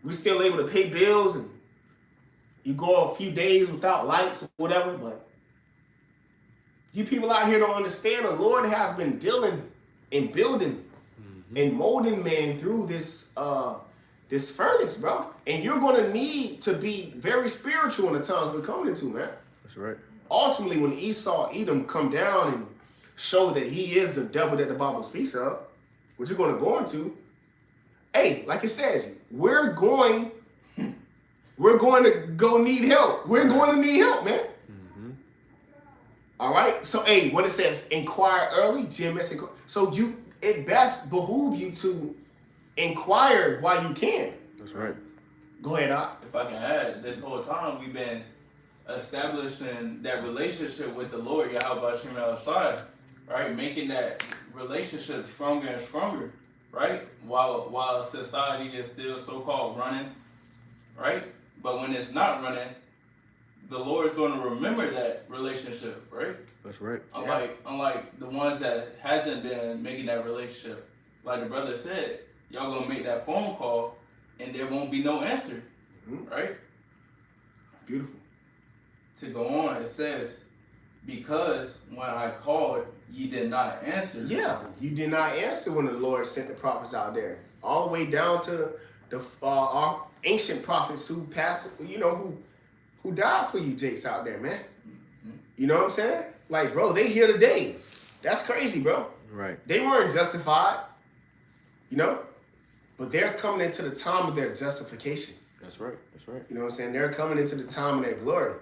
we still able to pay bills, and you go a few days without lights or whatever. But you people out here don't understand. The Lord has been dealing and building and molding man through this furnace, bro. And you're gonna need to be very spiritual in the times we're coming into, man. That's right. Ultimately, when Esau, Edom come down and show that he is the devil that the Bible speaks of, what you're going to go into, hey, like it says, we're going to go need help. We're going to need help, man. All right. So, hey, what it says, inquire early, GMS. So it best behoove you to inquire while you can. That's right. Go ahead, Doc. If I can add, this whole time we've been establishing that relationship with the Lord, Yahweh Shem El Shai, right? Making that relationship stronger and stronger, right? While society is still so-called running, right? But when it's not running, the Lord is going to remember that relationship, right? That's right. Unlike the ones that hasn't been making that relationship. Like the brother said, y'all going to make that phone call and there won't be no answer, right? Beautiful. To go on, it says, because when I called, ye did not answer. Yeah, you did not answer when the Lord sent the prophets out there. All the way down to our ancient prophets who passed, who died for you jakes out there, man. You know what I'm saying? Like, bro, they here today. That's crazy, bro. Right. They weren't justified, but they're coming into the time of their justification. That's right. That's right. You know what I'm saying? They're coming into the time of their glory.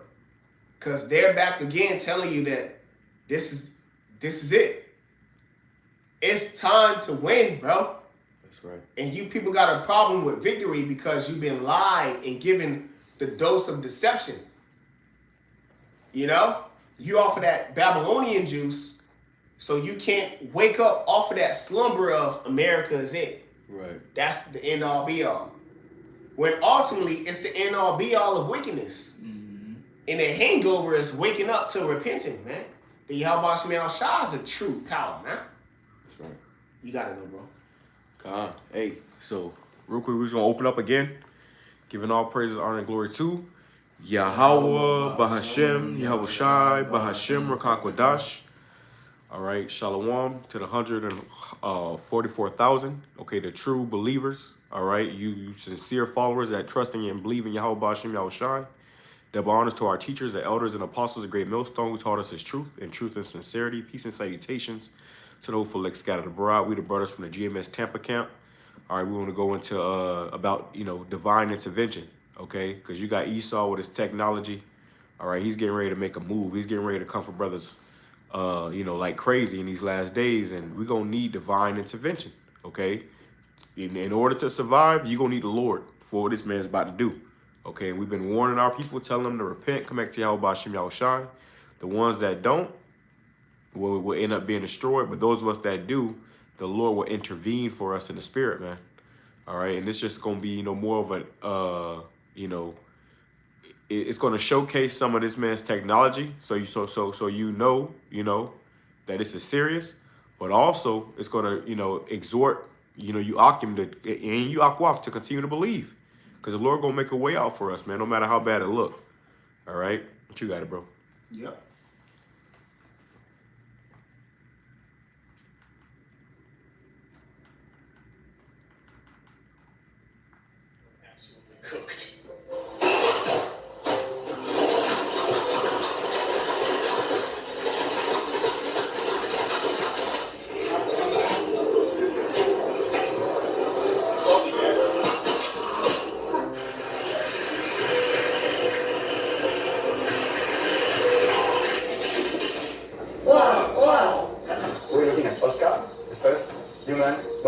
Because they're back again telling you that this is it. It's time to win, bro. That's right. And you people got a problem with victory because you've been lied and given the dose of deception. You offer that Babylonian juice, so you can't wake up off of that slumber of America is it. Right. That's the end all be all. When ultimately it's the end all be all of wickedness. And the hangover is waking up to repenting, man. The Yahweh Shem El Shai is the true power, man. That's right. You got it, though, bro. Come on. Hey, so real quick, we're just going to open up again. Giving all praises, honor, and glory to Yahweh, Bahashem, Yahweh Shai, Bahashem, Rakakwadash. All right, Shalom to the 144,000. Okay, the true believers. All right, you sincere followers that trusting and believing Yahweh, Bahashem, Yahweh Shai. Double honors to our teachers, the elders, and apostles, the great millstone who taught us his truth and sincerity. Peace and salutations to those who scattered abroad. We the brothers from the GMS Tampa camp. All right, we want to go into about divine intervention, okay? Because you got Esau with his technology. All right, he's getting ready to make a move. He's getting ready to come for brothers, like crazy in these last days, and we're gonna need divine intervention, okay? In order to survive, you're gonna need the Lord for what this man's about to do. Okay, and we've been warning our people, telling them to repent, come back to Yahweh Shem Yahweh Shai. The ones that don't will end up being destroyed, but those of us that do, the Lord will intervene for us in the spirit, man. All right, and it's just gonna be, more of a, it's gonna showcase some of this man's technology, so you know that this is serious, but also it's gonna, exhort, you Akim to and you Akwaf to continue to believe. Because the Lord going to make a way out for us, man, no matter how bad it look. All right? But you got it, bro. Yep. Absolutely cooked.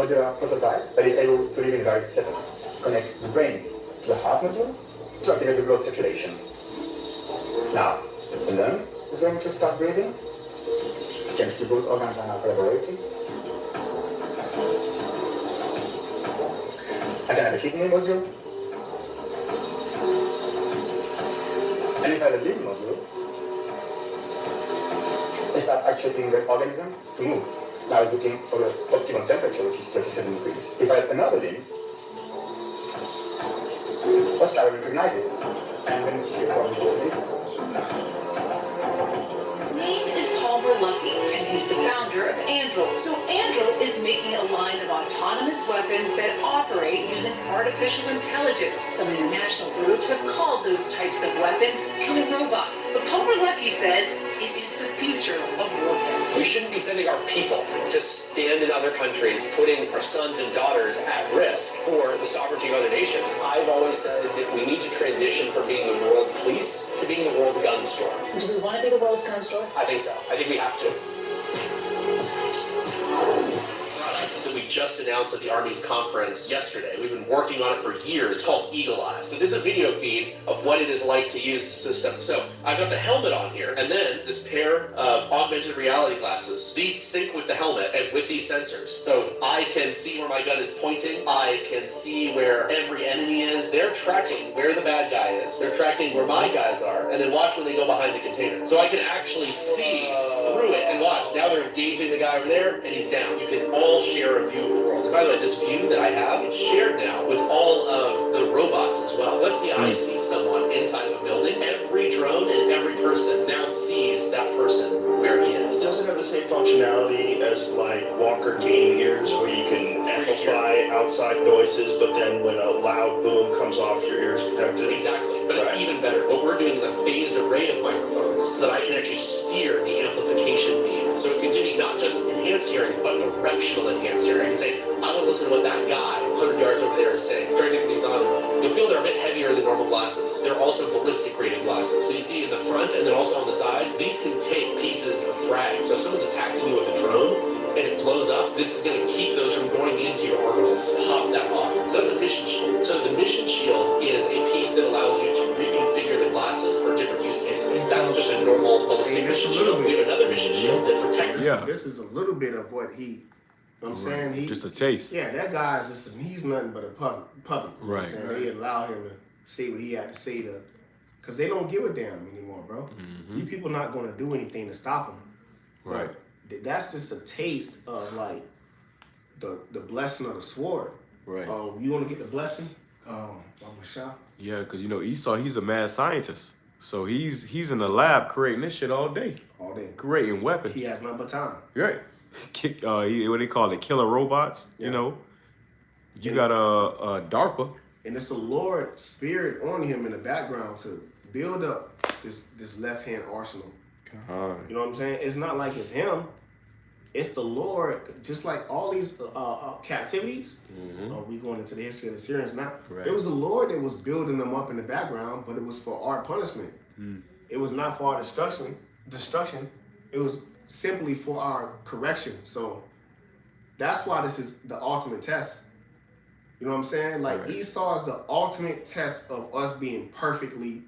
modular prototype that is able to live in various setups. Connect the brain to the heart module to activate the blood circulation. Now, the lung is going to start breathing. You can see both organs are now collaborating. I can have a kidney module. And if I have a liver module, I start actuating the organism to move. Now it's looking for the optimum temperature, which is 37 degrees. If I have another limb, Oscar will recognize it. And when it's here from the His name is Palmer Luckey, and he's the founder of Anduril. So Anduril is making a line of autonomous weapons that operate using artificial intelligence. Some international groups have called those types of weapons killing robots. But Palmer Luckey says it is the future of warfare. We shouldn't be sending our people to stand in other countries, putting our sons and daughters at risk for the sovereignty of other nations. I've always said that we need to transition from being the world police to being the world gun store. Do we want to be the world's gun store? I think so. I think we have to. That we just announced at the Army's conference yesterday. We've been working on it for years. It's called Eagle Eye. So this is a video feed of what it is like to use the system. So I've got the helmet on here, and then this pair of augmented reality glasses. These sync with the helmet and with these sensors. So I can see where my gun is pointing. I can see where every enemy is. They're tracking where the bad guy is. They're tracking where my guys are. And then watch when they go behind the container. So I can actually see through it and watch. Now they're engaging the guy over there, and he's down. You can all share a view of the world. And by the way, this view that I have, it's shared now with all of the robots as well. Let's see, I see someone inside of a building. Every drone and every person now sees that person where he is. Does it have the same functionality as like Walker game ears where you can amplify outside noises, but then when a loud boom comes off, your ears protected? Exactly, but it's even better. What we're doing is a phased array of microphones so that I can actually steer the amplification beam. So it can give me not just enhanced hearing, but directional enhanced hearing. I can say, I want to listen to what that guy 100 yards over there is saying. Try to take these on. You'll feel they're a bit heavier than normal glasses. They're also ballistic rated glasses. So you see in the front and then also on the sides, these can take pieces of frag. So if someone's attacking you with a drone and it blows up, this is going to keep those from going into your orbitals. Pop that off. So that's a mission shield. So the mission shield is a piece that allows you to reconfigure the glasses for different use cases. That's just a normal ballistic mission shield. We have another mission shield that protects. Yeah. This is a little bit of what he. You know what I'm saying? Just a taste. Yeah, that guy's just he's nothing but a puppet. You know what I'm saying? They allow him to say what he had to say to, because they don't give a damn anymore, bro. You people not gonna do anything to stop him. Right. But that's just a taste of like the blessing of the sword. Right. Oh, you want to get the blessing? Shah? Yeah, because you know Esau, he's a mad scientist. So he's in the lab creating this shit all day. All day. Creating weapons. He has nothing but time. Right. What they call it, killer robots. Yeah. You know, you got a DARPA, And it's the Lord spirit on him in the background to build up this left hand arsenal. You know what I'm saying? It's not like it's him. It's the Lord. Just like all these captivities. We going into the history of the Syrians now. Right. It was the Lord that was building them up in the background, but it was for our punishment. It was not for our destruction. It was simply for our correction. So that's why this is the ultimate test. You know what I'm saying? Like Esau is the ultimate test of us being perfectly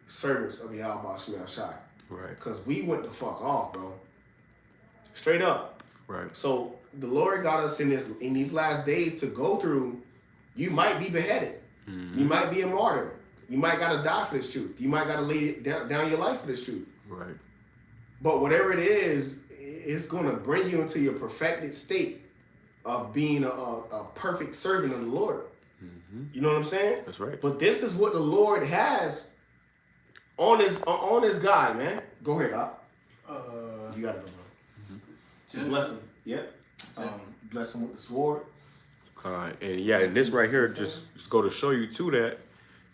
servants of Yahweh Shemel Shai. Right. Because we went the fuck off, bro. Straight up. Right. So the Lord got us in these last days to go through. You might be beheaded. You might be a martyr. You might gotta die for this truth. You might gotta lay down your life for this truth. Right. But whatever it is, it's gonna bring you into your perfected state of being a perfect servant of the Lord. You know what I'm saying? That's right. But this is what the Lord has on his guy, man. Go ahead, Doc. You got it, bro. Bless him. Yep. Bless him with the sword. And yeah, and this right here just go to show you too that,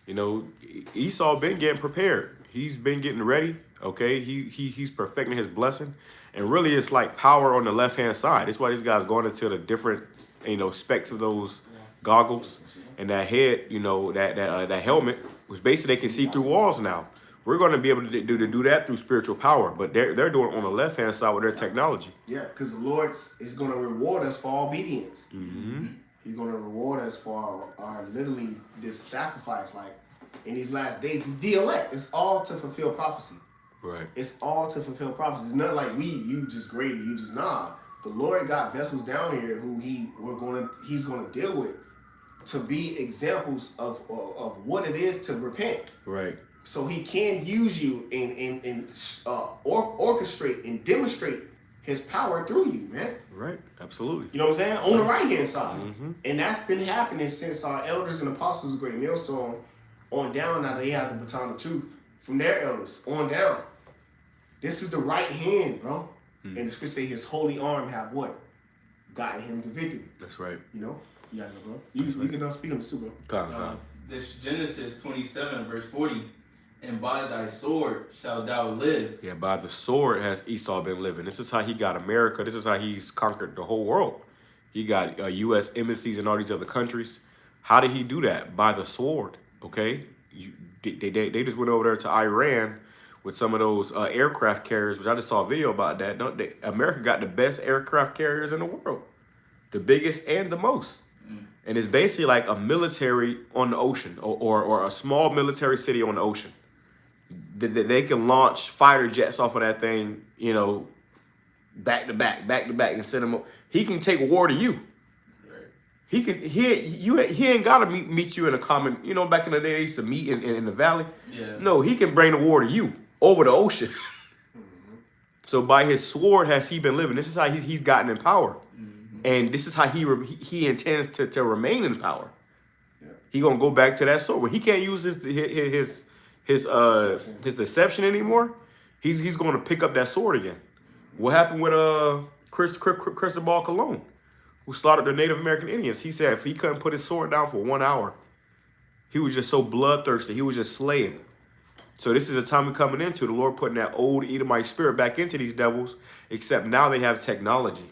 you know, Esau been getting prepared. He's been getting ready. Okay, he's perfecting his blessing, and really it's like power on the left hand side. That's why these guys going into the different, you know, specs of those goggles and that head, you know, that helmet, which basically they can see through walls now. We're going to be able to do that through spiritual power, but they're doing it on the left hand side with their technology. Yeah, because the Lord is going to reward us for obedience. He's going to reward us for our literally this sacrifice. Like in these last days, the elect, it's all to fulfill prophecy. Right. It's all to fulfill prophecy. It's not like you just greater, you just nah. The Lord got vessels down here who he's gonna deal with to be examples of what it is to repent. Right. So he can use you and orchestrate and demonstrate his power through you, man. Right. Absolutely. You know what I'm saying? On the right-hand side. Mm-hmm. And that's been happening since our elders and apostles of Great Millstone on down. Now they have the baton of truth from their elders on down. This is the right hand, bro. And the scripture say his holy arm have what? Gotten him the victory. That's right. You know? You got it, bro. You can speak on the super. This Genesis 27 verse 40, and by thy sword shalt thou live. Yeah, by the sword has Esau been living. This is how he got America. This is how he's conquered the whole world. He got U.S. embassies in all these other countries. How did he do that? By the sword, okay? They just went over there to Iran with some of those aircraft carriers, which I just saw a video about that. America got the best aircraft carriers in the world. The biggest and the most. And it's basically like a military on the ocean or a small military city on the ocean. They can launch fighter jets off of that thing, you know, back to back, and send them. He can take war to you. Right. He ain't gotta meet you in a common, you know, back in the day they used to meet in the valley. Yeah. No, he can bring the war to you over the ocean. So by his sword has he been living. This is how he's gotten in power. And this is how he intends to remain in power. Yeah. He gonna go back to that sword. When he can't use his deception anymore, he's gonna pick up that sword again. What happened with Cristobal Colon, who slaughtered the Native American Indians? He said if he couldn't put his sword down for 1 hour, he was just so bloodthirsty. He was just slaying. So this is a time we're coming into. The Lord putting that old Edomite spirit back into these devils, except now they have technology.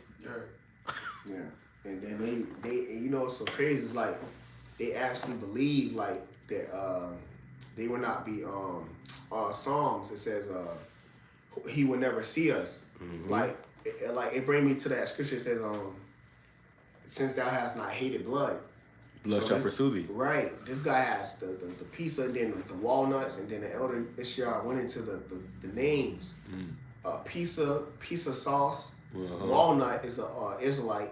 Yeah, and then they you know, it's so crazy. It's like they actually believe like that they will not be Psalms. It says he will never see us. Like it bring me to that scripture. It says since thou hast not hated blood Shall pursue thee. Right. This guy has the pizza, and then the walnuts, and then the elder this year I went into the names. Pizza sauce. Walnut is a Israelite.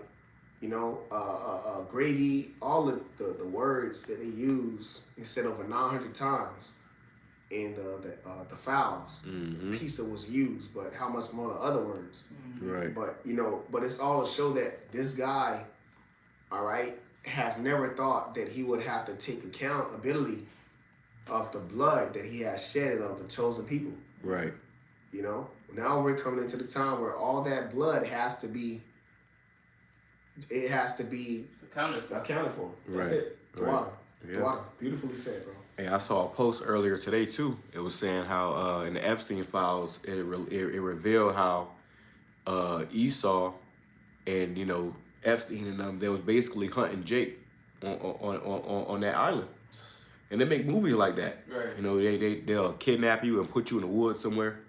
You know, gravy. All of the words that they use is said over 900 times in the fouls. Pizza was used, but how much more the other words? Right. But you know, it's all to show that this guy, all right, has never thought that he would have to take accountability of the blood that he has shedded of the chosen people. Right. You know, now we're coming into the time where all that blood has to be accounted for. That's it. Water. Beautifully said, bro. Hey, I saw a post earlier today too. It was saying how in the Epstein files, it revealed how Esau and, you know, Epstein and them, they was basically hunting Jake on that island. And they make movies like that. Right. You know, they'll kidnap you and put you in the woods somewhere.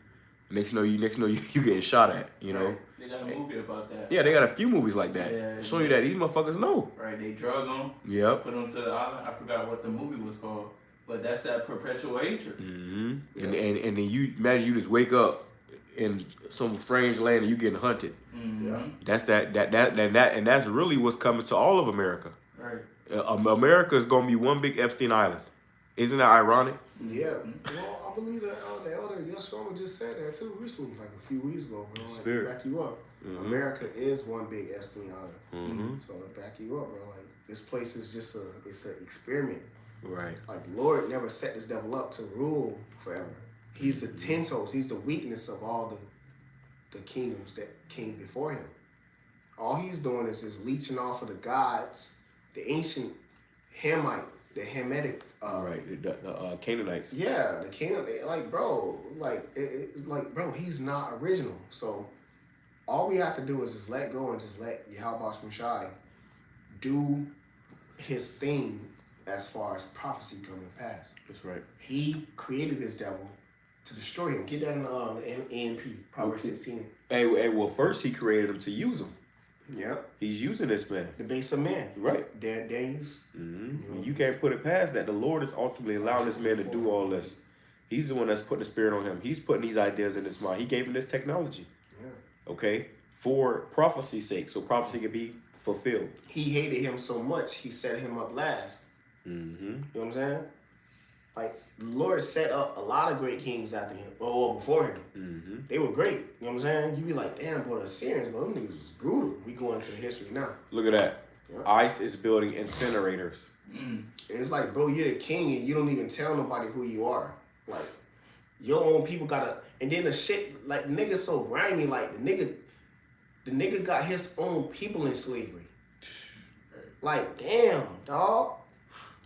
Next you know you getting shot at, you know. Right. They got a movie about that. Yeah, they got a few movies like that. Yeah, showing you that these motherfuckers know. Right, they drug them. Yep. Put them to the island. I forgot what the movie was called. But that's that perpetual hatred. Yep. And then you imagine you just wake up in some strange land and you getting hunted. Yeah. That's and that's really what's coming to all of America. Right. America is gonna be one big Epstein Island. Isn't that ironic? Yeah. Well, I believe that the elder Yeshua just said that too recently, like a few weeks ago, bro. Like, to back you up. America is one big Epstein Island. So to back you up, bro, like this place is just it's an experiment. Right. Like the Lord never set this devil up to rule forever. He's the 10 toes. He's the weakness of all the kingdoms that came before him. All he's doing is just leeching off of the gods, the ancient the Hamitic. Right, the Canaanites. Yeah, the Canaanite. Like, bro, bro, he's not original. So all we have to do is just let go and just let Yahweh Shai do his thing as far as prophecy coming past. That's right. He created this devil to destroy him. Get that in ANP, Proverbs 16. Hey, well, first he created him to use him. Yep. He's using this man. The base of man. Right. Daniels. You can't put it past that. The Lord is ultimately allowing this man to do all this. He's the one that's putting the spirit on him. He's putting these ideas in his mind. He gave him this technology. Yeah. Okay? For prophecy's sake. So prophecy can be fulfilled. He hated him so much, he set him up last. You know what I'm saying? Like, the Lord set up a lot of great kings after him, or before him. Mm-hmm. They were great. You know what I'm saying? You be like, damn, bro, the Assyrians, bro, them niggas was brutal. We go into the history now. Look at that. Yeah. ICE is building incinerators. And it's like, bro, you're the king and you don't even tell nobody who you are. Like, your own people gotta, and then the shit, like, nigga so grimy, like, the nigga got his own people in slavery. Like, damn, dog.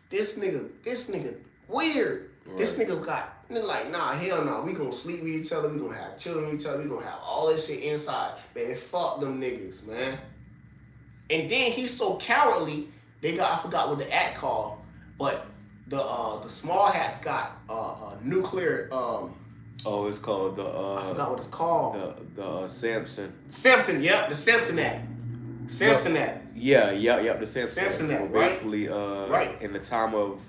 This nigga weird. Right. This nigga got, like, nah, hell no. We gonna sleep with each other. We gonna have children with each other. We gonna have all this shit inside. Man, fuck them niggas, man. And then he's so cowardly, I forgot what the act called, but the small hats got nuclear, It's called the I forgot what it's called. the Samson. Samson, yep, the Samson Act. Samson Act. Yeah, the Samson. Samson Act, Well, right? basically, Right. in the time of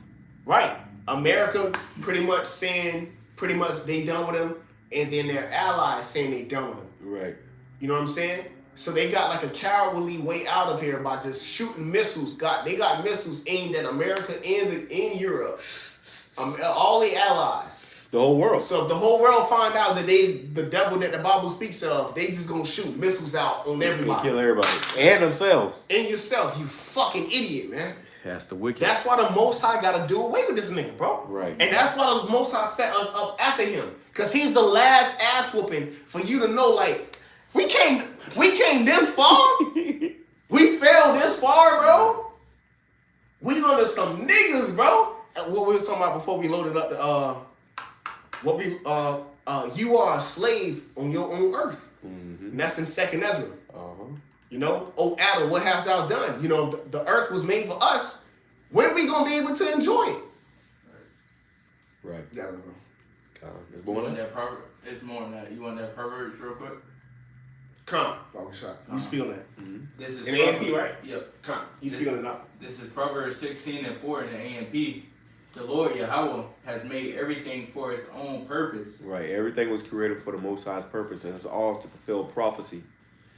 Right. America pretty much saying, they done with him, and then their allies saying they done with him. right. You know what I'm saying? So they got like a cowardly way out of here by just shooting missiles. They got missiles aimed at America and Europe. All the allies. The whole world. So if the whole world find out that the devil that the Bible speaks of, they just gonna shoot missiles out on everybody. Kill everybody. And themselves. And yourself, you fucking idiot, man. That's the wicked. That's why the Most High gotta do away with this nigga, bro. Right. And that's why the Most High set us up after him. Cause he's the last ass whooping for you to know, like, we came this far. We fell this far, bro. We under some niggas, bro. And what we was talking about before we loaded up you are a slave on your own earth. Mm-hmm. And that's in 2nd Ezra. Uh-huh. You know, oh Adam, what hast thou done? You know, the earth was made for us. When we gonna be able to enjoy it? Right. You gotta go. It's You more want than that pervert? It's more than that. You want that Proverbs real quick? Come, Barbara Shot. You speak on that. This is In the AMP, right? Yep. Come, you speak on it now. This is Proverbs 16:4 in the AMP. The Lord Yahweh has made everything for its own purpose. Right. Everything was created for the Most High's purpose, and it's all to fulfill prophecy.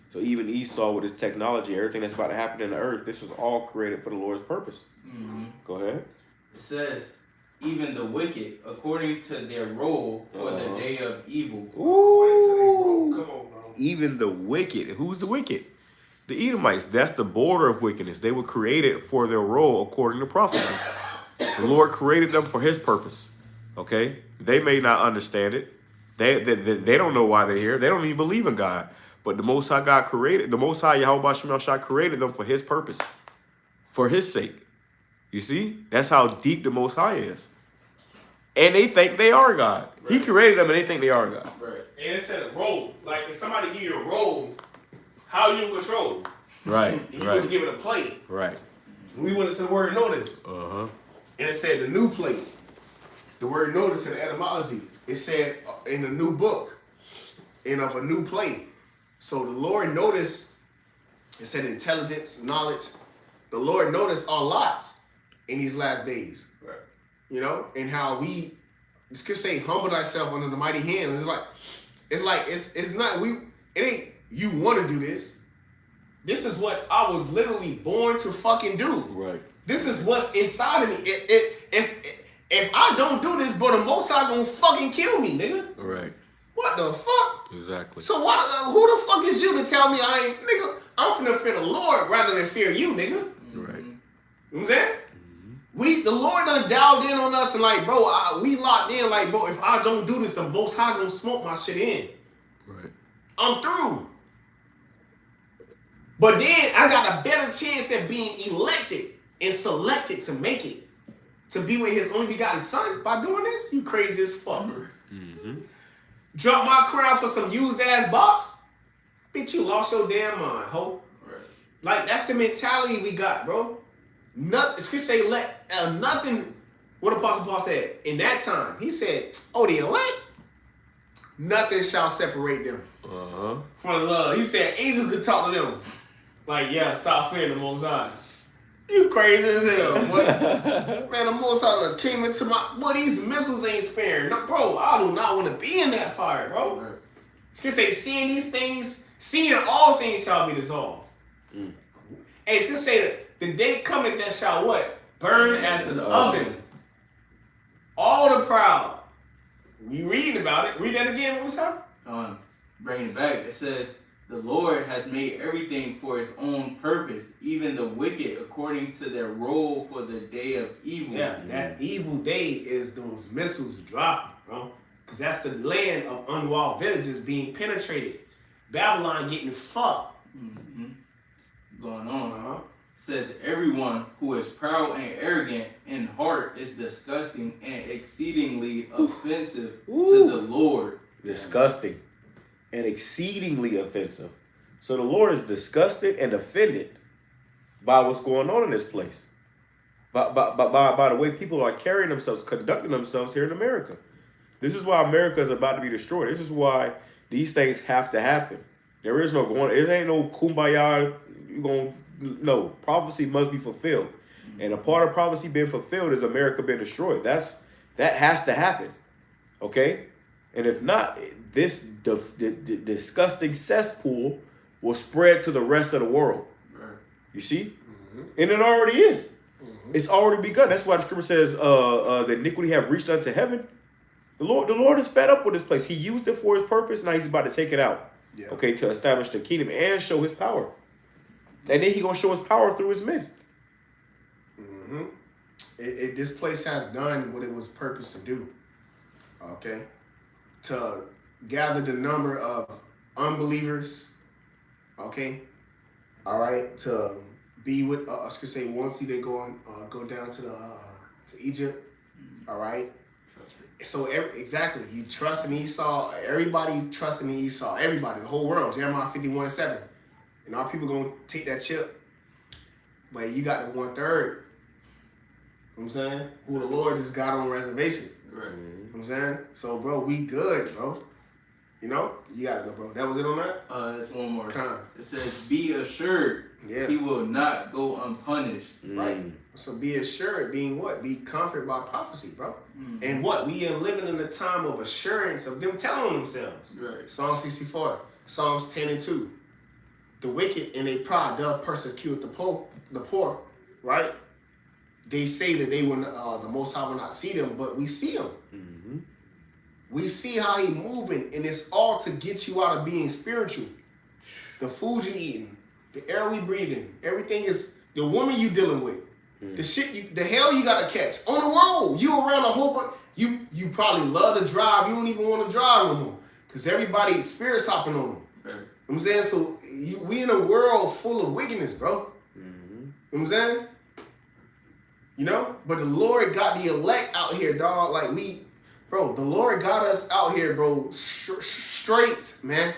So even Esau with his technology, everything that's about to happen in the earth, this was all created for the Lord's purpose. Mm-hmm. Go ahead. It says, even the wicked, according to their role for the day of evil. Ooh. Come on, bro. Even the wicked. Who's the wicked? The Edomites. That's the border of wickedness. They were created for their role according to prophecy. The Lord created them for his purpose. Okay? They may not understand it. They don't know why they're here. They don't even believe in God. But the Most High God created, the Most High Yahweh Shem Shah created them for his purpose. For his sake. You see? That's how deep the Most High is. And they think they are God. Right. He created them and they think they are God. Right. And it said a role. Like, if somebody give you a role, how you in control? Right. And you was given a plate. Right. We went into the word notice. Uh-huh. And it said the new plate. The word notice in the etymology. It said in the new book. And of a new plate. So the Lord noticed, it said intelligence, knowledge. The Lord noticed our lots in these last days. Right. You know, and how we could say humble thyself under the mighty hand. It's not it ain't you want to do this. This is what I was literally born to fucking do. Right. This is what's inside of me. If I don't do this, bro, the Most High gonna fucking kill me, nigga. Right. What the fuck? Exactly. So who the fuck is you to tell me I ain't, nigga? I'm finna fear the Lord rather than fear you, nigga. Right. You know what I'm saying? The Lord done dialed in on us and like, bro, we locked in like, bro, if I don't do this, the Most High gonna smoke my shit in. Right. I'm through. But then I got a better chance at being elected and selected to make it. To be with his only begotten son by doing this? You crazy as fuck. Mm-hmm. Drop my crown for some used ass box? Bitch, you lost your damn mind, ho. Right. Like, that's the mentality we got, bro. Nothing, say nothing, what Apostle Paul said, in that time, he said, oh, the elect, nothing shall separate them from the love. He said, angels could talk to them. Like, yeah, stop fearing the Most High. You crazy as hell, boy. Man, the Most High came into my, boy, these missiles ain't sparing. No, bro, I do not want to be in that fire, bro. Right. He say, seeing all things shall be dissolved. And it's gonna say that the day cometh that shall what? Burn as an oven. All all the proud. We read about it. Read that again one more time. Bringing it back, it says, the Lord has made everything for his own purpose, even the wicked according to their role for the day of evil. Yeah, that evil day is those missiles dropping, bro. Because that's the land of unwalled villages being penetrated. Babylon getting fucked. Going on. It says, everyone who is proud and arrogant in heart is disgusting and exceedingly offensive to the Lord. Disgusting and exceedingly offensive. So the Lord is disgusted and offended by what's going on in this place. By the way people are carrying themselves, conducting themselves here in America. This is why America is about to be destroyed. This is why these things have to happen. There is no going, it ain't no kumbaya. No, prophecy must be fulfilled. And a part of prophecy being fulfilled is America being destroyed. That has to happen. Okay? And if not, this disgusting cesspool will spread to the rest of the world. Right. You see? And it already is. It's already begun. That's why the scripture says the iniquity have reached unto heaven. The Lord is fed up with this place. He used it for his purpose. Now he's about to take it out. Yeah. Okay, to establish the kingdom and show his power. And then he's going to show his power through his men. This place has done what it was purposed to do. Okay? To gather the number of unbelievers. Okay? All right? To be with, I was going to say, once they go down to Egypt. All right? So, exactly. You trust in Esau. Everybody trusting in Esau. Everybody. The whole world. Jeremiah 51:7. And all people going to take that chip. But you got the 1/3. You know what I'm saying? Who the Lord just got on reservation. Right. You know what I'm saying? So, bro, we good, bro. You know? You got to know, bro. That was it on that? There's one more. Con. It says, be assured he will not go unpunished. Right. So be assured, being what? Be comforted by prophecy, bro. And what? We are living in a time of assurance of them telling themselves. Right. Psalm 64, Psalms 10:2. The wicked and their pride doth persecute the poor, right? They say that they will, the Most High will not see them, but we see them. We see how he moving, and it's all to get you out of being spiritual. The food you eating, the air we breathing, everything is the woman you dealing with, the shit, the hell you gotta catch on the road. You around a whole bunch. You probably love to drive. You don't even want to drive no more because everybody spirits hopping on them. Right. You know what I'm saying? So we in a world full of wickedness, bro. You know what I'm saying? You know? But the Lord got the elect out here, dog. Like the Lord got us out here, bro. Straight, man.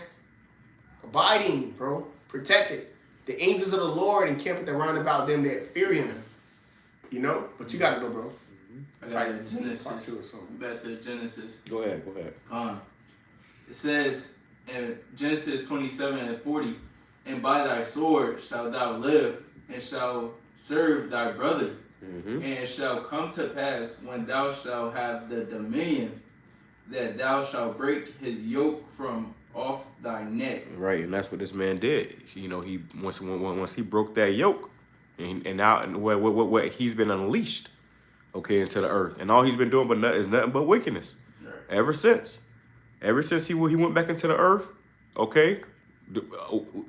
Abiding, bro. Protected. The angels of the Lord encampeth around about them that fear him. You know? But you gotta know, bro. I got Part Genesis. 2 or something. Back to Genesis. Go ahead. It says in Genesis 27:40, and by thy sword shalt thou live, and shalt serve thy brother. And it shall come to pass when thou shalt have the dominion that thou shalt break his yoke from off thy neck. Right, and that's what this man did. You know, he once he broke that yoke, and now what he's been unleashed, okay, into the earth, and all he's been doing is nothing but wickedness. Right. Ever since he went back into the earth, okay,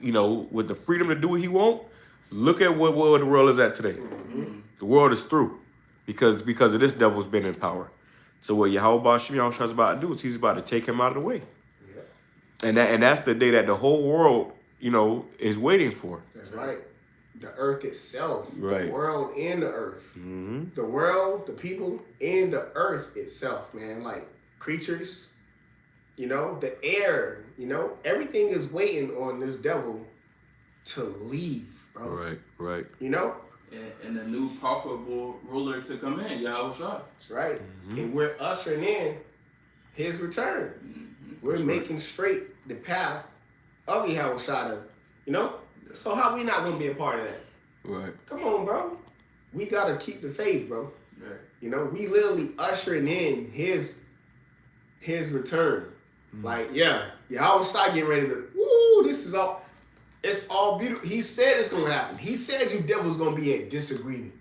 you know, with the freedom to do what he want. Look at what the world is at today. The world is through because of this devil's been in power. So what Yahweh Shemyahu is about to do is he's about to take him out of the way. Yeah. And that's the day that the whole world, you know, is waiting for. That's right. The earth itself. Right. The world and the earth. The world, the people, and the earth itself, man. Like creatures, you know, the air, you know, everything is waiting on this devil to leave, bro. Right. You know? And a new profitable ruler to come in, Yahweh Shai. That's right. And we're ushering in his return. We're making straight the path of Yahweh Shai, you know? So how we not gonna be a part of that? Right. Come on, bro. We gotta keep the faith, bro. Right. You know, we literally ushering in his return. Like, Yahweh Shai getting ready to, it's all beautiful. He said it's gonna happen. He said you devils gonna be at disagreement.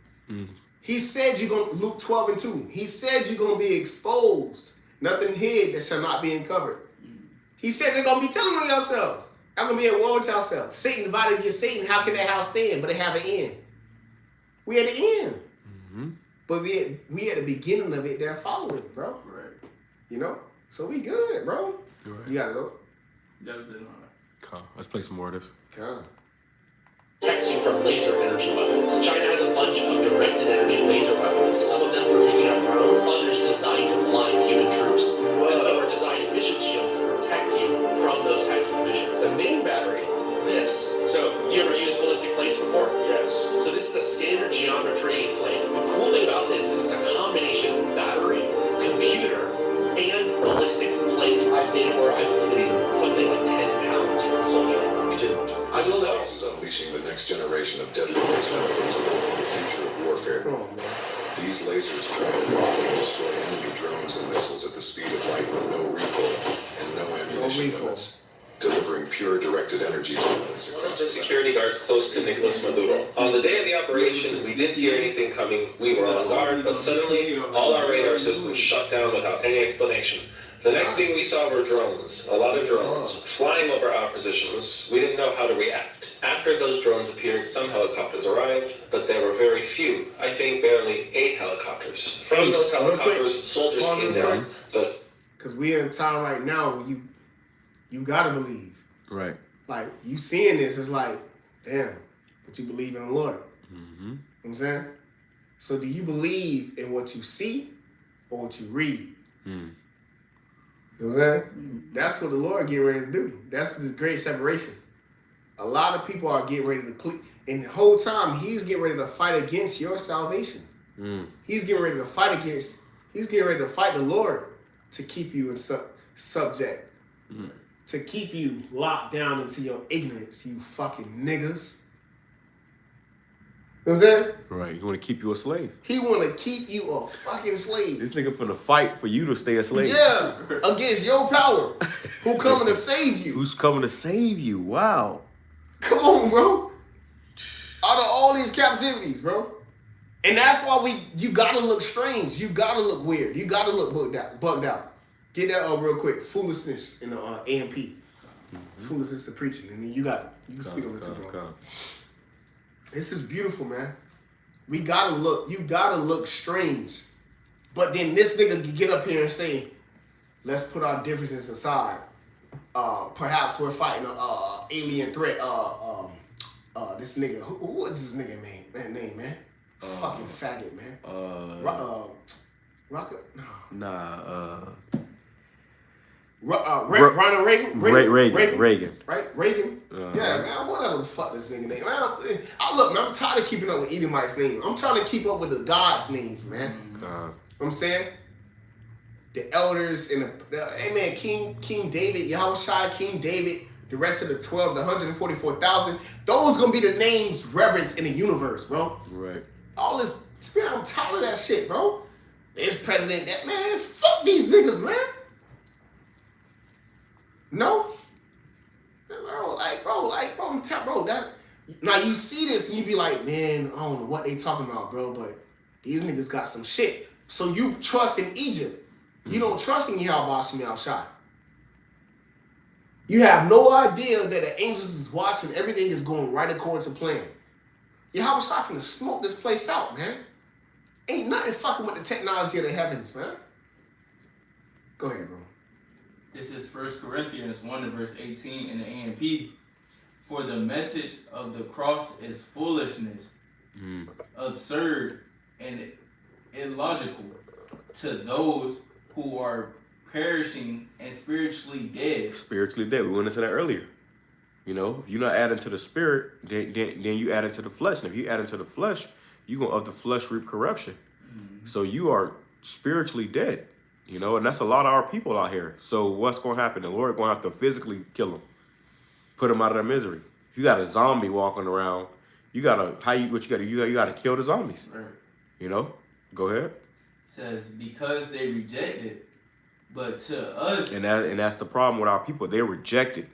He said you're going to, Luke 12:2. He said you're going to be exposed. Nothing hid that shall not be uncovered. He said you're going to be telling on yourselves. I'm going to be at war with yourself. Satan divided against Satan. How can that house stand? But it have an end. We at the end. Mm-hmm. But we at the beginning of it. They're following, bro. Right. You know? So we good, bro. Right. You got to go. That was it. Come, let's play some more of this. Come. Protects you from laser energy weapons. China has a bunch of directed energy laser weapons, some of them for taking out drones, others designed to blind human troops, and some are designed mission shields that protect you from those types of missions. The main battery is this. So, you ever used ballistic plates before? Yes. So this is a standard geometry plate. The cool thing about this is it's a combination battery, computer, and ballistic plate. I've been where I've eliminated something like 10 pounds for a soldier. I will know. This is unleashing the next generation of deadly laser weapons built for the future of warfare. Come on, man. These lasers try to block and destroy enemy drones and missiles at the speed of light with no recoil and no ammunition limits, delivering pure directed energy dominance One of across the the security guards close to Nicolas Maduro. On the day of the operation, we didn't hear anything coming. We were on guard, but suddenly, all our radar systems shut down without any explanation. The next thing we saw were drones, a lot of drones, flying over our positions. We didn't know how to react. After those drones appeared, some helicopters arrived, but there were very few. I think barely 8 helicopters. From those helicopters, soldiers came down, but... Because we in a time right now where you got to believe. Right. Like, you seeing this, it's like, damn, but you believe in the Lord. Mm-hmm. You know what I'm saying? So do you believe in what you see or what you read? Mm. You know what I'm saying? That's what the Lord getting ready to do. That's the great separation. A lot of people are getting ready to click. And the whole time, he's getting ready to fight against your salvation. Mm. He's getting ready to fight the Lord to keep you in subject. Mm. To keep you locked down into your ignorance, you fucking niggas. You know what I'm saying? Right. He want to keep you a slave. He want to keep you a fucking slave. This nigga finna fight for you to stay a slave. Yeah, against your power. Who coming to save you? Who's coming to save you? Wow. Come on, bro. Out of all these captivities, bro. And that's why you gotta look strange. You gotta look weird. You gotta look bugged out. Get that real quick. Foolishness in the AMP. Mm-hmm. Foolishness of preaching. And then you can speak on it too, bro. This is beautiful, man. You gotta look strange. But then this nigga can get up here and say, let's put our differences aside. Perhaps we're fighting an alien threat. This nigga, who is this nigga name, man? Fucking faggot, man. Rocket? No. Ronald Reagan? Reagan. Right? Reagan? Yeah, man, whatever the fuck this nigga name. Look, man, I'm tired of keeping up with Edomite's name. I'm trying to keep up with the God's names, man. You know what I'm saying? The elders and amen, King David, Yahushua, King David, the rest of the 12, the 144,000, those gonna be the names reverenced in the universe, bro. Right. All this spirit, I'm tired of that shit, bro. This president, that man, fuck these niggas, man. No? Bro, that now you see this and you be like, man, I don't know what they talking about, bro, but these niggas got some shit. So you trust in Egypt. You don't trust in Yahweh Shemel Shai. You have no idea that the angels is watching. Everything is going right according to plan. Yahweh Shai finna smoke this place out, man. Ain't nothing fucking with the technology of the heavens, man. Go ahead, bro. This is 1 Corinthians 1 and verse 18 in the AMP. For the message of the cross is foolishness, absurd, and illogical to those who are perishing and spiritually dead. Spiritually dead. We went into that earlier. You know, if you're not adding to the spirit, then you add into the flesh. And if you add into the flesh, you're going to of the flesh reap corruption. Mm-hmm. So you are spiritually dead. You know, and that's a lot of our people out here. So what's going to happen? The Lord going to have to physically kill them, put them out of their misery. If you got a zombie walking around, you got to kill the zombies. Right. You know, go ahead. It says because they rejected, but to us, and that's the problem with our people. They rejected.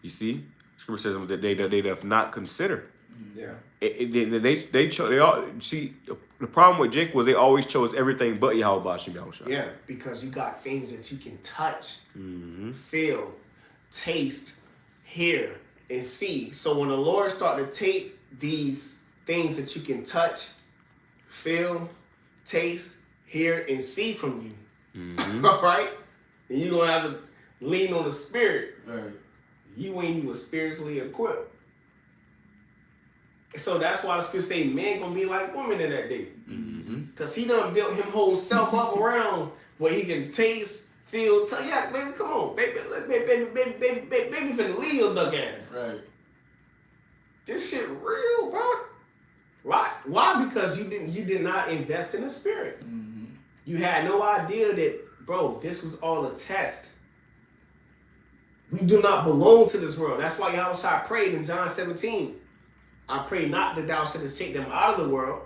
You see, Scripture says that they have not considered. Yeah. They all see the problem with Jake was they always chose everything but Yahweh Bashim Yahushua. Yeah, because you got things that you can touch, feel, taste, hear, and see. So when the Lord started to take these things that you can touch, feel, taste, hear, and see from you, all right? And you're going to have to lean on the Spirit. Right. You ain't even spiritually equipped. So that's why the scripture say men gonna be like women in that day. Because he done built him whole self up around where he can taste, feel, tell yeah, baby, come on, baby finna leave your duck ass. Right. This shit real, bro. Why? Because you did not invest in the Spirit. You had no idea that, bro, this was all a test. We do not belong to this world. That's why Yahweh prayed in John 17. I pray not that thou shouldest take them out of the world,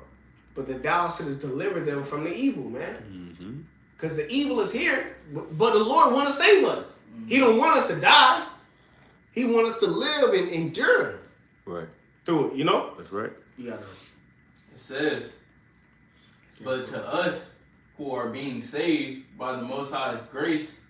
but that thou shouldest deliver them from the evil, man. Because the evil is here, but the Lord want to save us. He don't want us to die. He wants us to live and endure through it, you know? That's right. You gotta know. It says, but to us who are being saved by the Most High's grace,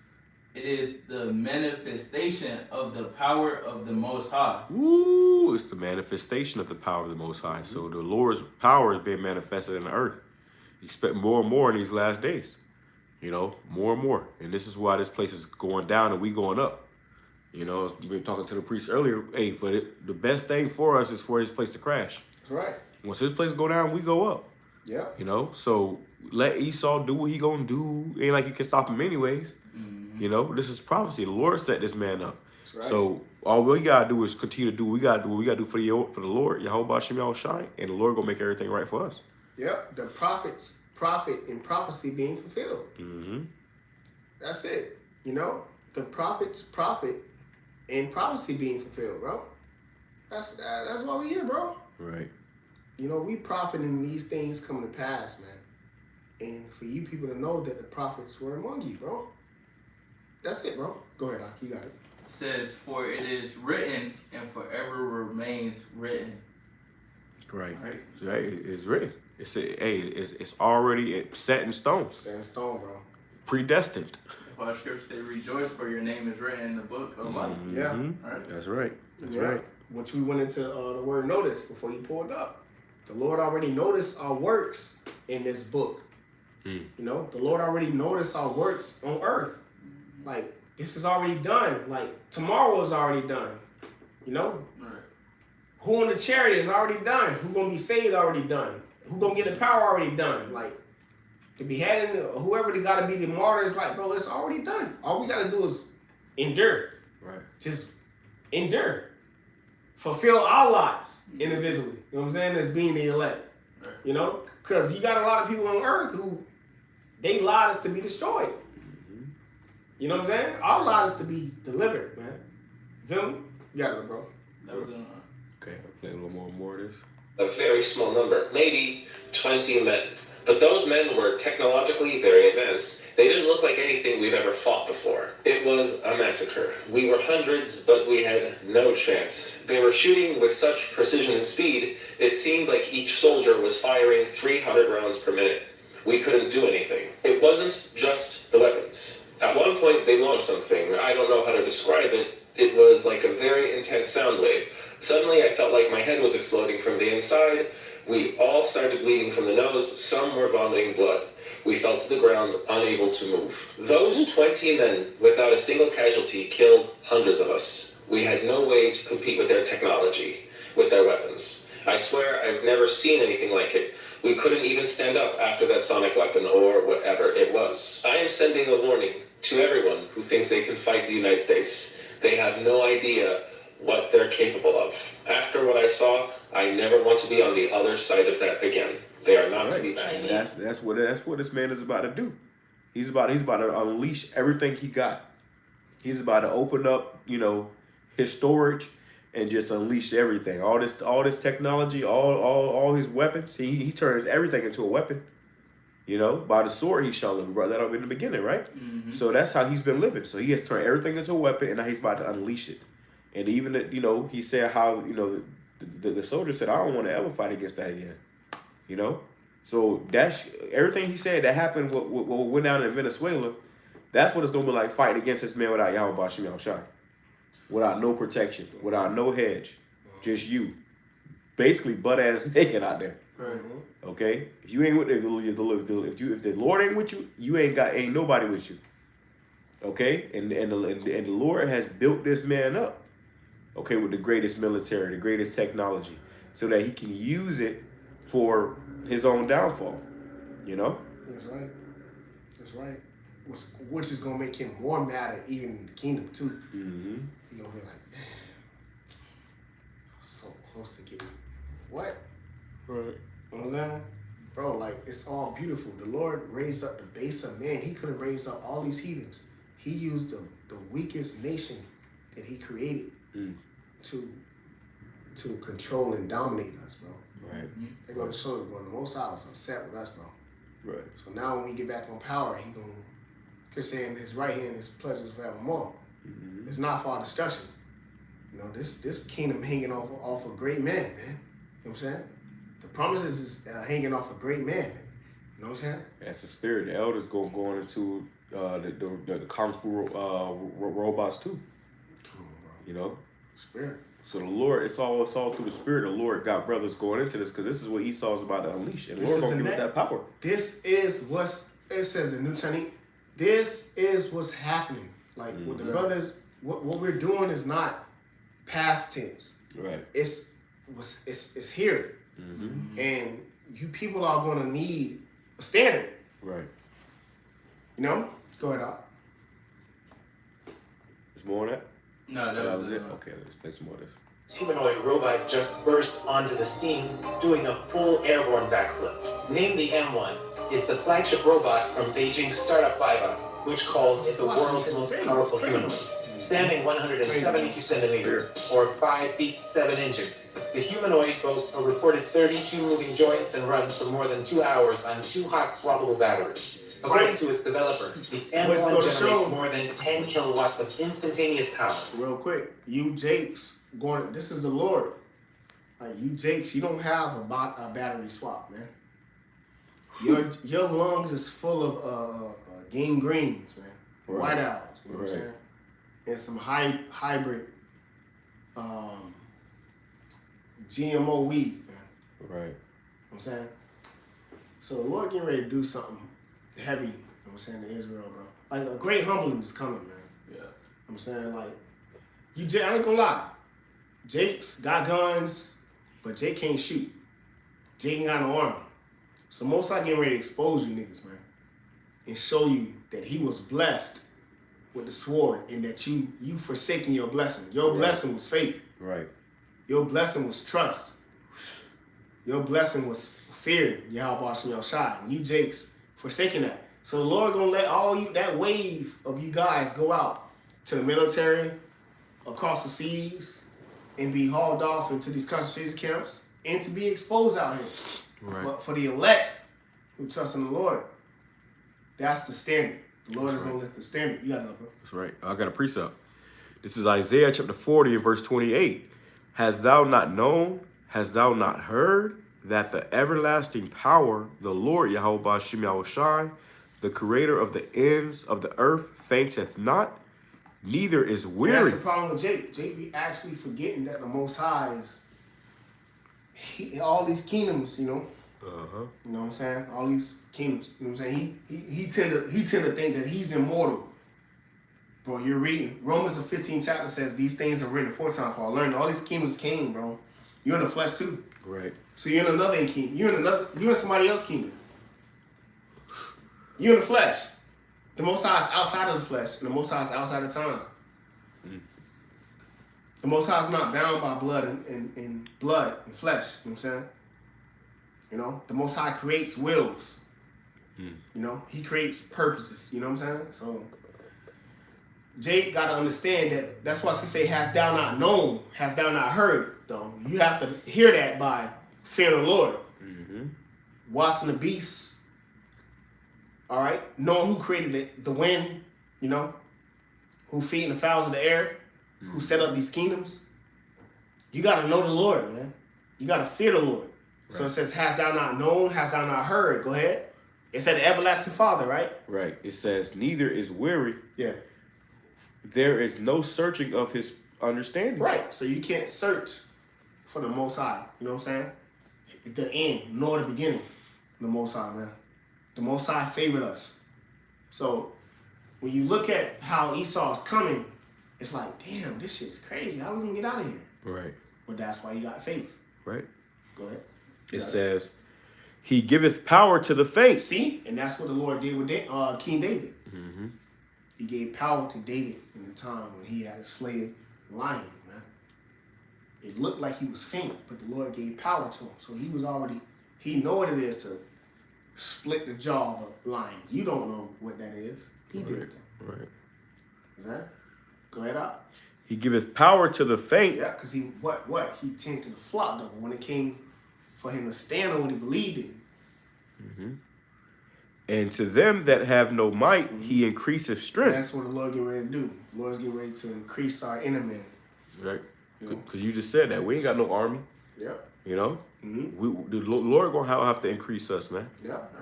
it is the manifestation of the power of the Most High. Ooh, it's the manifestation of the power of the Most High. So the Lord's power is being manifested in the earth. Expect more and more in these last days. You know, more and more. And this is why this place is going down and we going up. You know, we were talking to the priest earlier. Hey, the best thing for us is for this place to crash. That's right. Once this place go down, we go up. Yeah. You know, so let Esau do what he gonna do. Ain't like you can stop him anyways. You know, this is prophecy. The Lord set this man up. Right. So all we gotta do is continue to do what we gotta do for the Lord, Yahweh Bashim Yahushai, and the Lord gonna make everything right for us. Yep. The prophet and prophecy being fulfilled. That's it. You know, the prophet and prophecy being fulfilled, bro. That's why we here, bro. Right. You know, we profiting these things come to pass, man. And for you people to know that the prophets were among you, bro. That's it, bro. Go ahead, Ak. You got it. It says, for it is written and forever remains written. Right. Right. Right. It's written. It's already set in stone. Set in stone, bro. Predestined. If our scripture say, rejoice for your name is written in the book of life. Yeah. All right. That's right. That's yeah. right. Which we went into the word notice before you pulled up. The Lord already noticed our works in this book. You know, the Lord already noticed our works on earth. Like, this is already done. Like, tomorrow is already done. You know? Right. Who in the chariot is already done. Who gonna be saved already done. Who gonna get the power already done. Like, the beheading, whoever they gotta be the martyrs, like, bro, it's already done. All we gotta do is endure. Right. Just endure. Fulfill our lots individually. You know what I'm saying? As being the elect. Right. You know? Because you got a lot of people on earth who, they lot us to be destroyed. You know what I'm saying? Our lot is to be delivered, man. Feel me? You got it, bro. That was it. Okay, I'll play a little more of this. A very small number, maybe 20 men. But those men were technologically very advanced. They didn't look like anything we've ever fought before. It was a massacre. We were hundreds, but we had no chance. They were shooting with such precision and speed, it seemed like each soldier was firing 300 rounds per minute. We couldn't do anything. It wasn't just the weapons. At one point, they launched something. I don't know how to describe it. It was like a very intense sound wave. Suddenly, I felt like my head was exploding from the inside. We all started bleeding from the nose. Some were vomiting blood. We fell to the ground, unable to move. Those 20 men, without a single casualty, killed hundreds of us. We had no way to compete with their technology, with their weapons. I swear I've never seen anything like it. We couldn't even stand up after that sonic weapon or whatever it was. I am sending a warning to everyone who thinks they can fight the United States. They have no idea what they're capable of. After what I saw, I never want to be on the other side of that again. They are not to be backed. That's what this man is about to do. He's about to unleash everything he got. He's about to open up, you know, his storage and just unleash everything. All this technology, all his weapons. He turns everything into a weapon. You know, by the sword he shall live. We brought that up in the beginning, right? So that's how he's been living. So he has turned everything into a weapon, and now he's about to unleash it. And even, you know, he said how, you know, The soldier said, I don't want to ever fight against that again. You know? So that's everything he said that happened what went down in Venezuela. That's what it's going to be like fighting against this man without Yahweh Bashim Yahushua. Without no protection, without no hedge. Just you. Basically butt-ass naked out there. Right. Okay? If you ain't with if the Lord ain't with you, ain't nobody with you. Okay? And the Lord has built this man up. Okay, with the greatest military, the greatest technology, so that he can use it for his own downfall. You know? That's right. That's right. Which is gonna make him more mad at even the kingdom too. Mm-hmm. He's gonna be like, man, so close to getting what? Right. You know what I'm saying? Bro, like, it's all beautiful. The Lord raised up the base of man. He could have raised up all these heathens. He used the weakest nation that he created to control and dominate us, bro. Right. They're going to show you, bro. The Most High was upset with us, bro. Right. So now when we get back on power, he going to say in his right hand is pleasures forevermore. Mm-hmm. It's not for our destruction. You know, this kingdom hanging off a great man, man. You know what I'm saying? The promises is hanging off a great man. You know what I'm saying? That's the spirit. The elders going into the kung fu robots too. Come on, bro. You know. Spirit. So the Lord, it's all through the spirit. The Lord got brothers going into this because this is what Esau's about to unleash, and the Lord gonna give us that power. This is what's it says in New Testament. This is what's happening. Like with the brothers, what we're doing is not past tense. Right. It's here. Mm-hmm. And you people are going to need a standard. Right. You know? Go ahead, Doc. There's more of that? No, that was it. Okay, let's play some more of this. This humanoid robot just burst onto the scene doing a full airborne backflip. Named the M1, it's the flagship robot from Beijing's startup Fiverr, which calls it the world's most powerful humanoid. Standing 172 centimeters, or 5 feet 7 inches, the humanoid boasts a reported 32 moving joints and runs for more than 2 hours on 2 hot swappable batteries. According to its developers, the M1 generates more than 10 kilowatts of instantaneous power. Real quick, you Jakes this is the Lord. Like you Jakes, you don't have a battery swap, man. Your lungs is full of gangrenes, man. Right. White owls, you know what I'm saying? And some hybrid GMO weed, man. Right. You know what I'm saying? So the Lord getting ready to do something heavy, you know what I'm saying, to Israel, bro. Like a great humbling is coming, man. Yeah. You know what I'm saying, like, I ain't gonna lie. Jake's got guns, but Jake can't shoot. Jake ain't got no army. So most I getting ready to expose you niggas, man. And show you that he was blessed with the sword and that you forsaking your blessing. Your blessing was faith. Right. Your blessing was trust. Your blessing was fear. Yahweh Bashim Yahushua. You Jakes forsaking that. So the Lord gonna let that wave of you guys go out to the military, across the seas, and be hauled off into these concentration camps and to be exposed out here. Right. But for the elect who trust in the Lord, that's the standard. The Lord is gonna lift the standard. You got it, bro. That's right. I got a precept. This is Isaiah chapter 40 and verse 28. Hast thou not known? Hast thou not heard that the everlasting power, the Lord Yahweh Bashim Yahushai, the creator of the ends of the earth, fainteth not, neither is weary. And that's the problem with Jake. Jake be actually forgetting that the Most High is all these kingdoms, you know. Uh-huh. You know what I'm saying? All these kingdoms. You know what I'm saying? He tend to think that he's immortal. Bro, you're reading. Romans the 15th chapter says these things are written aforetime for our learning. All these kingdoms came, bro. You're in the flesh too. Right. So you're in another kingdom. You're in somebody else's kingdom. You're in the flesh. The Most High is outside of the flesh, and the Most High is outside of time. The Most High is not bound by blood and blood and flesh. You know what I'm saying? You know, the Most High creates wills. You know, he creates purposes. You know what I'm saying? So Jake got to understand that. That's why we say, "Hast thou not known? Hast thou not heard?" Though you have to hear that by fearing the Lord, watching the beasts. All right, knowing who created the wind. You know, who feeding the fowls of the air, who set up these kingdoms. You got to know the Lord, man. You got to fear the Lord. So it says, hast thou not known, hast thou not heard? Go ahead. It said the everlasting Father, right? Right. It says, neither is weary. Yeah. There is no searching of his understanding. Right. So you can't search for the Most High. You know what I'm saying? The end, nor the beginning. The Most High, man. The Most High favored us. So when you look at how Esau's coming, it's like, damn, this shit's crazy. How we gonna get out of here? Right. But that's why you got faith. Right. Go ahead. It says, he giveth power to the faint. See? And that's what the Lord did with King David. Mm-hmm. He gave power to David in the time when he had to slay a lion, man. It looked like he was faint, but the Lord gave power to him. So he know what it is to split the jaw of a lion. You don't know what that is. He did that. Right. Is that? Go ahead out. He giveth power to the faint. Yeah, because he tended the flock double when it came for him to stand on what he believed in. Mm-hmm. And to them that have no might, he increaseth strength. That's what the Lord getting ready to do. The Lord's getting ready to increase our inner man. Right. Because you just said that. We ain't got no army. Yep. You know? Mm-hmm. The Lord going to have to increase us, man. Yep.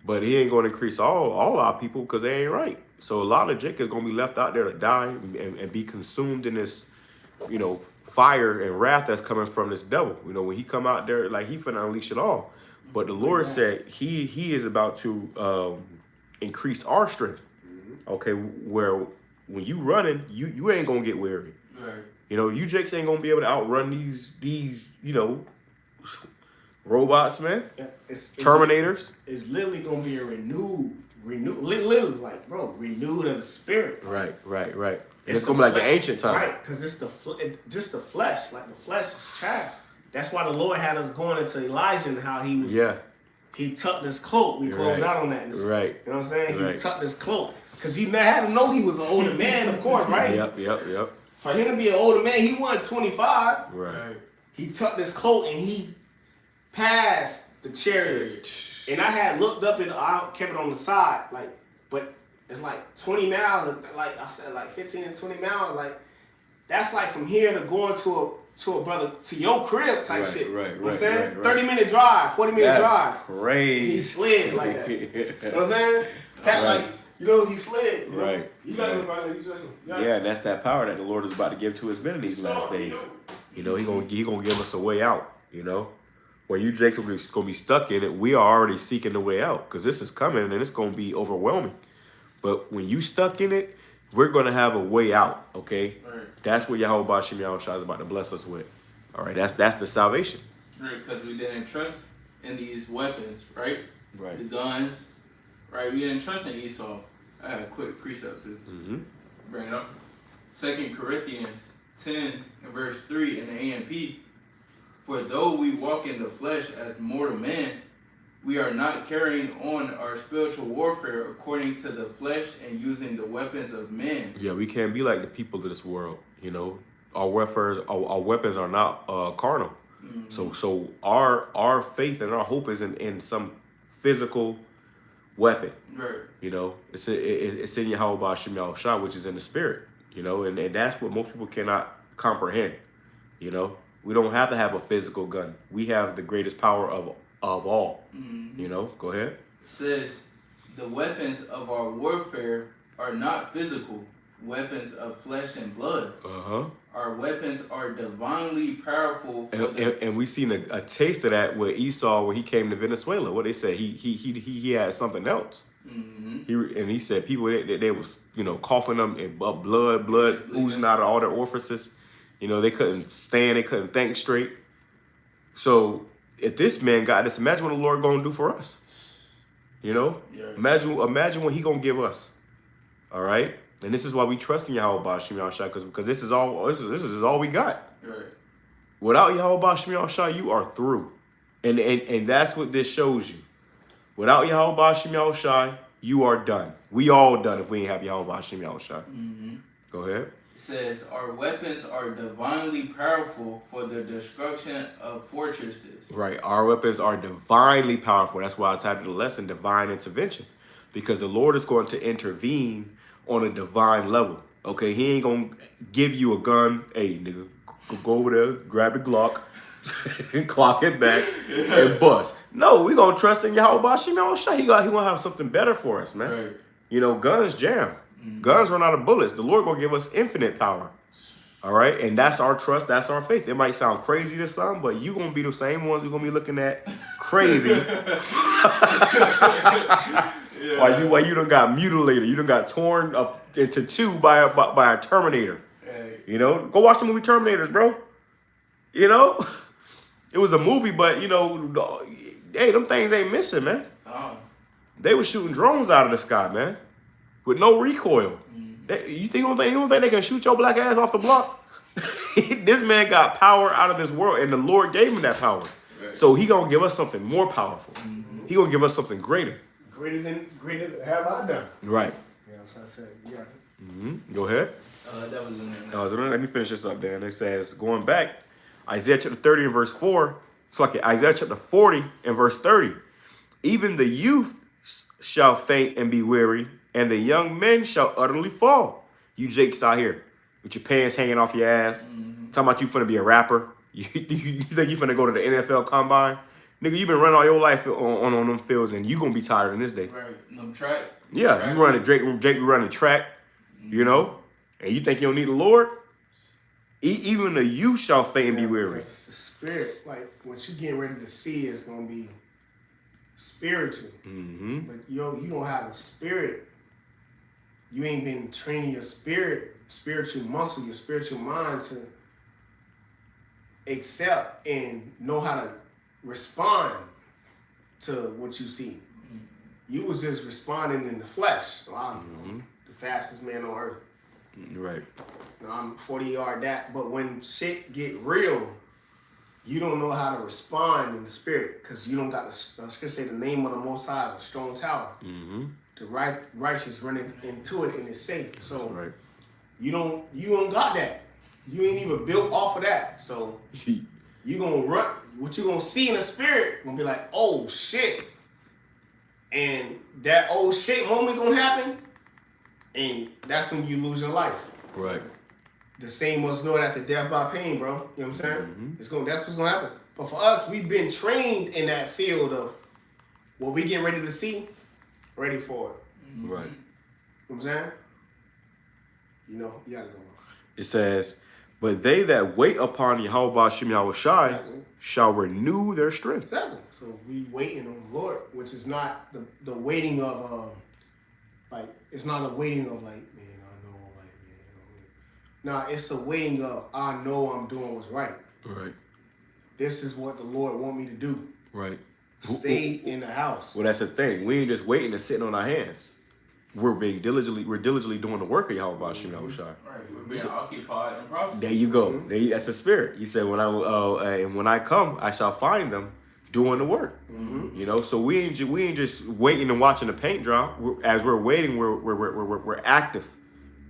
But he ain't going to increase all our people because they ain't right. So a lot of Jake is going to be left out there to die and be consumed in this, fire and wrath that's coming from this devil. When he come out there, like he finna unleash it all. But the Lord said he is about to increase our strength. Okay, where when you running, you ain't gonna get weary. Right. You Jakes ain't gonna be able to outrun these robots, man. Yeah, Terminators. It's literally gonna be a renewed, literally like, bro, renewed in the spirit. Right. It's gonna be like the ancient time. Right, because it's just the flesh. Like the flesh is trash. That's why the Lord had us going into Elijah and how he was. Yeah. He tucked his cloak. We closed out on that. Right. You know what I'm saying? Right. He tucked his cloak because he had to know he was an older man, of course, right? Yep. For him to be an older man, he wasn't 25. Right. He tucked his coat and he passed the chariot. And I had looked up and I kept it on the side, but it's like 20 miles, like I said, like 15 and 20 miles, like that's like from here to going to a brother to your crib type shit. You know what I'm saying? 30-minute drive, 40-minute drive. Crazy. He slid like that. You know what I'm saying? He slid. Right. You got everybody. Yeah, and that's that power that the Lord is about to give to his men in these last days. He gonna give us a way out. Where you Jakes gonna be stuck in it, we are already seeking the way out because this is coming and it's gonna be overwhelming. But when you stuck in it, we're gonna have a way out. Okay, Right. That's what Yahweh Bashim Yahushua is about to bless us with. All right, that's the salvation. Right, because we didn't trust in these weapons, right? Right. The guns, right? We didn't trust in Esau. I had a quick precept to bring it up. 2 Corinthians 10 and verse 3 in the AMP. For though we walk in the flesh as mortal men, we are not carrying on our spiritual warfare according to the flesh and using the weapons of men. Yeah, we can't be like the people of this world. Our weapons are not carnal. Mm-hmm. So our faith and our hope is in some physical weapon. Right. It's in Yahweh Bashim Yahushua, which is in the spirit. And that's what most people cannot comprehend. We don't have to have a physical gun. We have the greatest power of all. Mm-hmm. Go ahead. It says, the weapons of our warfare are not physical, weapons of flesh and blood. Our weapons are divinely powerful. And we seen a taste of that with Esau when he came to Venezuela. What they said, he had something else. Mm-hmm. He said people they was coughing them and blood oozing out of all their orifices. They couldn't stand, they couldn't think straight. So if this man got this, imagine what the Lord gonna do for us. Yeah. Imagine what he gonna give us. All right. And this is why we trust in Yahweh Bashim Yahushua, because this is all we got. Right. Without Yahweh Bashim Yahushua, you are through. And that's what this shows you. Without Yahweh Bashim Yahushua, you are done. We all done if we ain't have Yahweh Bashim Yahushua. Mm-hmm. Go ahead. It says, our weapons are divinely powerful for the destruction of fortresses. Right. Our weapons are divinely powerful. That's why I titled the lesson, Divine Intervention. Because the Lord is going to intervene on a divine level. Okay, he ain't gonna give you a gun. Hey, nigga, go over there, grab the Glock, clock it back, and bust. No, we gonna trust in Yahweh Shem Yahushua. He gonna have something better for us, man. Right. You know, guns jam. Guns run out of bullets. The Lord gonna give us infinite power. All right, and that's our trust. That's our faith. It might sound crazy to some, but you gonna be the same ones we're gonna be looking at crazy. Why you done got mutilated? You done got torn up into two by a Terminator. Hey. You know, go watch the movie Terminators, bro. You know, it was a movie, but you know, hey, them things ain't missing, man. They were shooting drones out of the sky, man, with no recoil. You don't think they can shoot your black ass off the block? This man got power out of this world, and the Lord gave him that power. Right. So he gonna give us something more powerful. He gonna give us something greater. Greater than have I done. Right. Yeah, that's what I said. Yeah. Go ahead. That was in there. Let me finish this up, Dan. It says, going back, Isaiah chapter 30 and verse 4. It's like Isaiah chapter 40 and verse 30. Even the youth shall faint and be weary, and the young men shall utterly fall. You Jakes out here with your pants hanging off your ass. Talking about you finna be a rapper. You think you finna go to the NFL combine? Nigga, you been running all your life on them fields, and you gonna be tired in this day. Right, them track. Yeah, track. you running Jake be running track, you know, and you think you don't need the Lord? Even the youth shall faint and be weary. It's the spirit. Like what you getting ready to see is gonna be spiritual. But you don't have the spirit. You ain't been training your spiritual muscle, your spiritual mind to accept and know how to respond to what you see. You was just responding in the flesh. So I'm the fastest man on earth. Right. You know, I'm 40-yard that. But when shit get real, you don't know how to respond in the spirit because you don't got the. I was gonna say the name of the Most High is a strong tower. The righteous running into it and it's safe. So you don't got that. You ain't even built off of that. So you gonna run. What you gonna see in the spirit gonna be like, oh shit, and that oh shit moment gonna happen, and that's when you lose your life. Right. The same was known after death by pain, bro. You know what I'm saying? That's what's gonna happen. But for us, we've been trained in that field of what we get ready to see, ready for it. Right. You know what I'm saying? You know, you gotta go on. It says, but they that wait upon Yahweh Shem Yahushai shall renew their strength. Exactly. So we waiting on the Lord, which is not the waiting of it's not a waiting of like, man, I know, like, man, nah, it's a waiting of I know I'm doing what's right. Right. This is what the Lord want me to do. Right. Stay in the house. Well, that's the thing. We ain't just waiting and sitting on our hands. We're diligently doing the work of Yahweh Shem Yahushai. Right, we're being occupied in prophecy. There you go. That's the spirit. He said, when I come, I shall find them doing the work. You know, so we ain't just waiting and watching the paint dry. As we're waiting, we're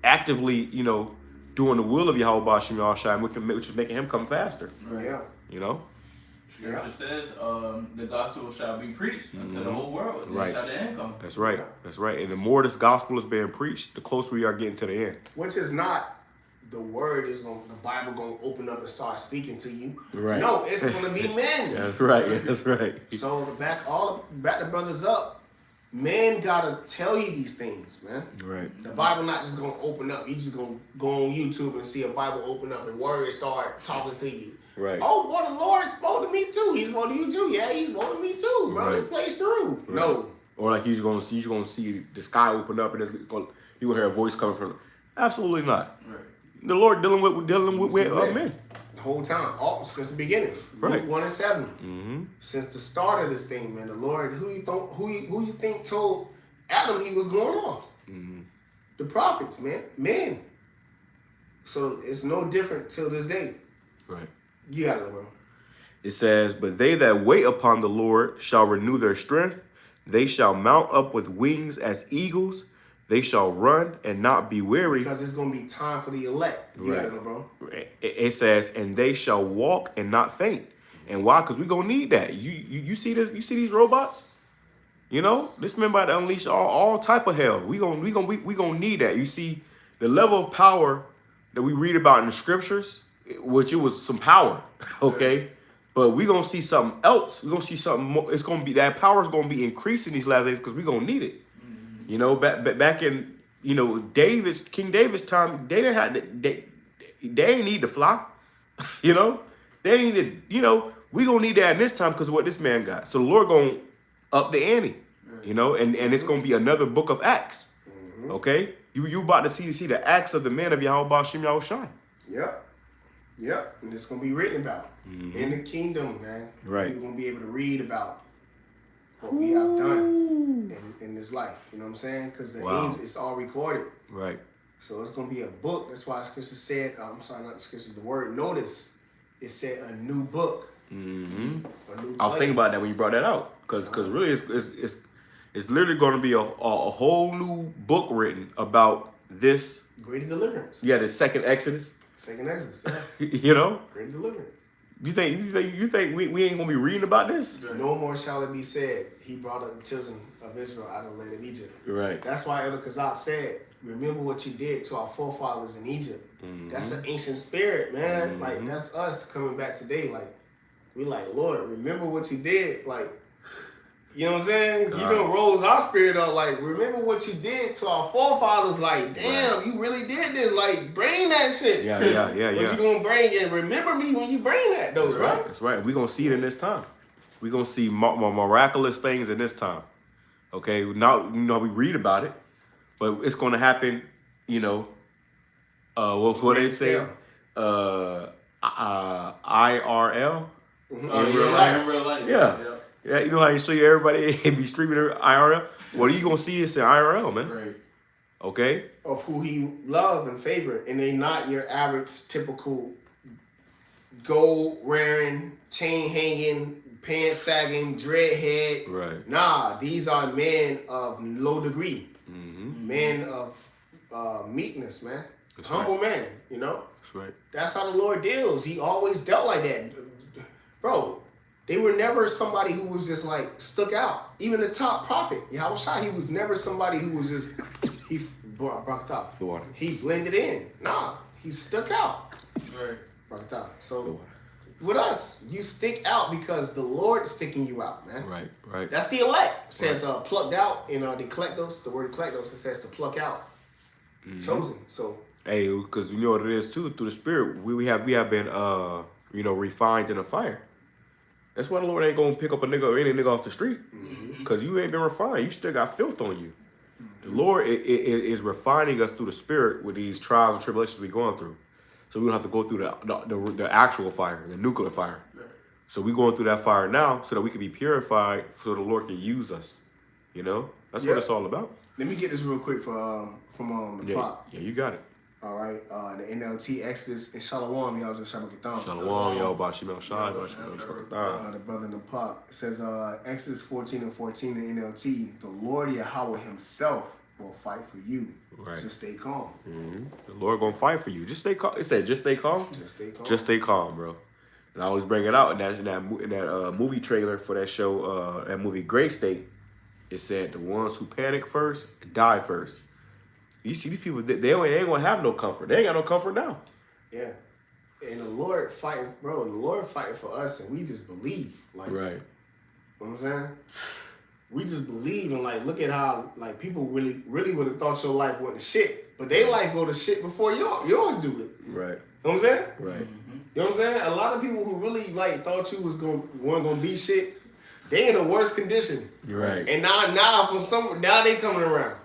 actively, you know, doing the will of Yahweh Shem Yahushai, which is making him come faster. Right. Yeah. You know. Scripture says, the gospel shall be preached unto the whole world. And Right. shall the end come. That's right. That's right. And the more this gospel is being preached, the closer we are getting to the end. Which is not the word is going, the Bible going to open up and start speaking to you. Right. No, it's going to be men. That's right. That's right. So to back the brothers up, men got to tell you these things, man. Right. The Bible not just going to open up. You just going to go on YouTube and see a Bible open up and words start talking to you. Right. Oh, boy, the Lord spoke to me too. He spoke to you too. Yeah, he spoke to me too, bro. Right. This plays through. Right. No. Or like you're gonna see the sky open up and you're gonna hear a voice coming from. Absolutely not. Right. The Lord dealing with men. The whole time, since the beginning. Right. Luke 1 and 70. Since the start of this thing, man, the Lord, who you think told Adam he was going off? The prophets, man, men. So it's no different till this day. Right. You got it, bro. It says, but they that wait upon the Lord shall renew their strength. They shall mount up with wings as eagles. They shall run and not be weary. Because it's going to be time for the elect. You Right. got it, bro. It says, and they shall walk and not faint. And why? Because we're going to need that. You see this? You see these robots? You know, this man about to unleash all type of hell. We gonna need that. You see the level of power that we read about in the scriptures, which it was some power, okay? But we're going to see something else. We're going to see something more. It's going to be, that power is going to be increasing these last days because we're going to need it. You know, back in, you know, King David's time, they didn't have, they ain't need to fly. You know, they ain't need to, you know, we going to need that in this time because of what this man got. So the Lord going to up the ante, you know, and it's going to be another book of Acts. Okay? You about to see the acts of the men of Yahweh Bashim Yahushai. Yep. Yep. And it's going to be written about in the kingdom, man. Right. We're going to be able to read about what we have done in this life. You know what I'm saying? Because the aims, it's all recorded. Right. So it's going to be a book. That's why the scripture said, I'm sorry, not the scripture, the word notice. It said a new book. I was thinking about that when you brought that out. Because really it's literally going to be a whole new book written about this. Great deliverance. Yeah, the second Exodus. Second Exodus, yeah. You know? Great deliverance. You think we ain't gonna be reading about this? No more shall it be said, he brought up the children of Israel out of the land of Egypt. Right. That's why Elder Kazak said, remember what you did to our forefathers in Egypt. That's an ancient spirit, man. Like, that's us coming back today. Like, we like, Lord, remember what you did. Like, you know what I'm saying? You gonna rose our spirit up. Like, remember what you did to our forefathers. Like, damn, you really did this. Like, bring that shit. Yeah. What you gonna bring? And remember me when you bring that, those, right? That's right. We're gonna see it in this time. We're gonna see more miraculous things in this time. Okay, now you know we read about it, but it's gonna happen. You know, what they say, IRL. In real life. Yeah. Yeah, you know how you show you everybody be streaming IRL? Well, you gonna see this in IRL, man. Right. Okay? Of who he loved and favored. And they not your average typical gold wearing, chain hanging, pants sagging, dreadhead. Right. Nah, these are men of low degree. Men of meekness, man. That's Humble right. men, you know? That's right. That's how the Lord deals. He always dealt like that. Bro, they were never somebody who was just like stuck out. Even the top prophet, Yahushua, he was never somebody who was just, he brought out. He blended in. Nah, he stuck out. Right. Brought out. So with us, you stick out because the Lord is sticking you out, man. Right. That's the elect. It says plucked out in the collectos, the word collectos, it says to pluck out. Chosen. So hey, because you know what it is too, through the spirit, we have been refined in the fire. That's why the Lord ain't gonna pick up a nigga or any nigga off the street. Because you ain't been refined. You still got filth on you. The Lord is refining us through the spirit with these trials and tribulations we're going through. So we don't have to go through the actual fire, the nuclear fire. So we're going through that fire now so that we can be purified so the Lord can use us. You know? That's what it's all about. let me get this real quick from the plot. Yeah, you got it. All right, the NLT Exodus and Shalom, y'all just Shabbat Shalom, y'all, Bashimel Shai, Bashimel Shabbat. The brother in the pot. It says Exodus 14:14 in NLT, the Lord Yahweh himself will fight for you. Right. Just stay calm. Mm-hmm. The Lord gonna fight for you. Just stay calm. It said, just stay calm. Just stay calm. Just stay calm, bro. And I always bring it out in that movie trailer for that show, that movie Great State. It said the ones who panic first die first. You see these people, they ain't gonna have no comfort. They ain't got no comfort now. Yeah. And the Lord fighting, bro, the Lord fighting for us, and we just believe. Like, right. You know what I'm saying? We just believe, and like, look at how like people really would have thought your life went to shit. But they life go to shit before yours do it. Right. You know what I'm saying? Right. You know what I'm saying? A lot of people who really like thought you weren't gonna be shit, they in the worst condition. You're right. And now they coming around.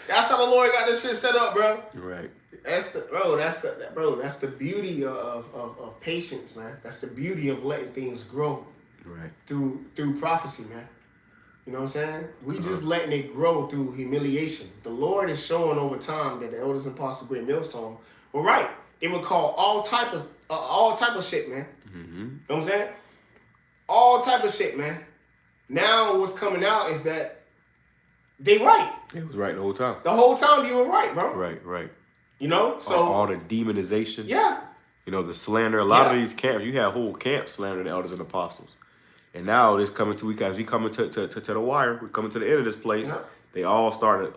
That's how the Lord got this shit set up, bro. Right. That's the beauty of patience, man. That's the beauty of letting things grow. Right. Through prophecy, man. You know what I'm saying? We just letting it grow through humiliation. The Lord is showing over time that the elders and apostles, great millstone, were right. They would call all type of shit, man. Mm-hmm. You know what I'm saying? All type of shit, man. Now what's coming out is that they right. It was right the whole time. The whole time you were right, bro. Right. You know? So all the demonization. Yeah. You know, the slander. A lot of these camps, you have whole camps slandering the elders and apostles. And now it's coming to, as we coming to the wire, we're coming to the end of this place. Yeah. They all started,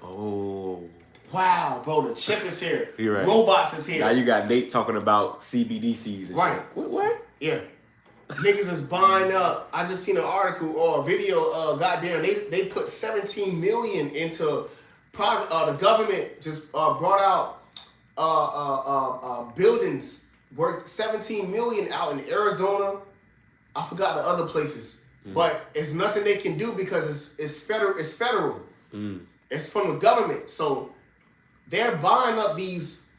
wow, bro, the chip is here. You're right. Robots is here. Now you got Nate talking about CBDCs and Right. shit. What? Yeah. Niggas is buying up. I just seen an article or a video. Goddamn, they put 17 million into private. The government just brought out buildings worth 17 million out in Arizona. I forgot the other places, but it's nothing they can do because it's federal. It's federal. It's from the government, so they're buying up these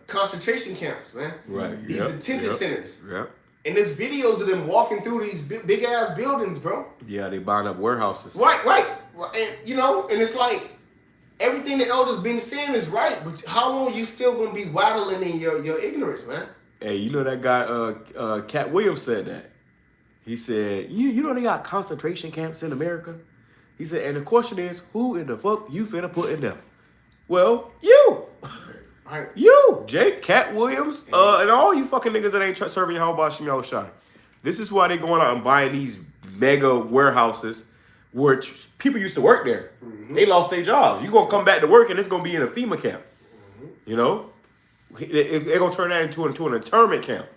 concentration camps, man. Right. These detention centers. Yep. And there's videos of them walking through these big ass buildings, bro. Yeah, they buying up warehouses. Right. And you know, and it's like everything the elders been saying is right, but how long you still gonna be waddling in your ignorance, man? Hey, you know that guy, Cat Williams said that. He said, you know they got concentration camps in America? He said, and the question is, who in the fuck you finna put in them? Well, you. Right. You, Jake, Cat Williams, and all you fucking niggas that ain't serving Yahweh Shem Yahushai. This is why they going out and buying these mega warehouses where people used to work there. They lost their jobs. You gonna come back to work and it's gonna be in a FEMA camp. You know? They're gonna turn that into an internment camp.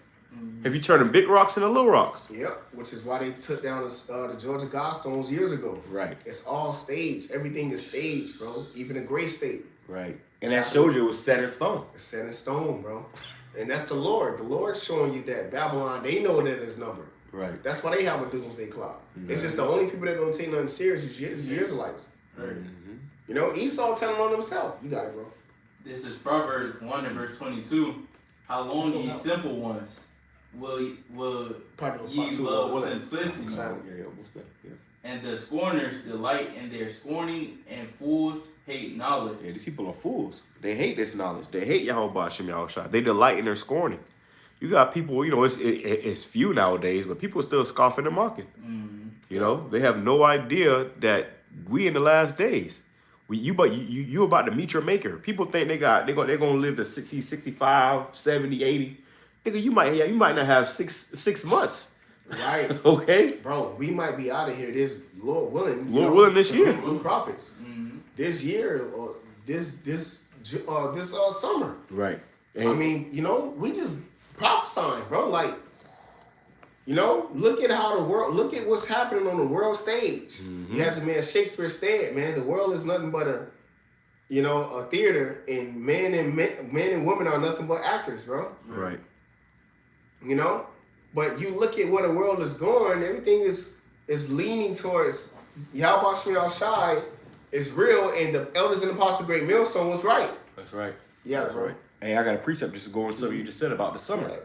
If you turn the big rocks into little rocks. Yep, which is why they took down the Georgia Godstones years ago. Right. It's all staged. Everything is staged, bro. Even the gray state. Right. And that shows you it was set in stone. It's set in stone, bro. And that's the Lord. The Lord's showing you that Babylon, they know that it's numbered. Right. That's why they have a doomsday clock. It's just the only people that don't take nothing serious is the Israelites. Right. You know, Esau telling on himself. You got it, bro. This is Proverbs 1 and verse 22. How long ye simple ones will ye love simplicity, and the scorners delight in their scorning, and fools hate knowledge. Yeah, these people are fools. They hate this knowledge. They hate Yahweh Shem Yahushai. They delight in their scorning. You got people, you know, it's few nowadays, but people still scoffing and mocking. You know, they have no idea that we in the last days. You about to meet your maker. People think they're gonna live to 60, 65, 70, 80. Nigga, you might not have six months. Right. Okay. Bro, we might be out of here this Lord willing. Willing this year. New prophets. This year or this summer. Right. I mean, you know, we just prophesying, bro. Like, you know, look at look at what's happening on the world stage. You have to, man, Shakespeare said, man, the world is nothing but a theater, and men and women are nothing but actors, bro. Right. You know? But you look at where the world is going, everything is leaning towards Yahweh Shem Yahushai is real, and the elders and apostles of Great Millstone was right. That's right. Yeah, that's bro. right. Hey, I got a precept just to go on something you just said about the summer. Right.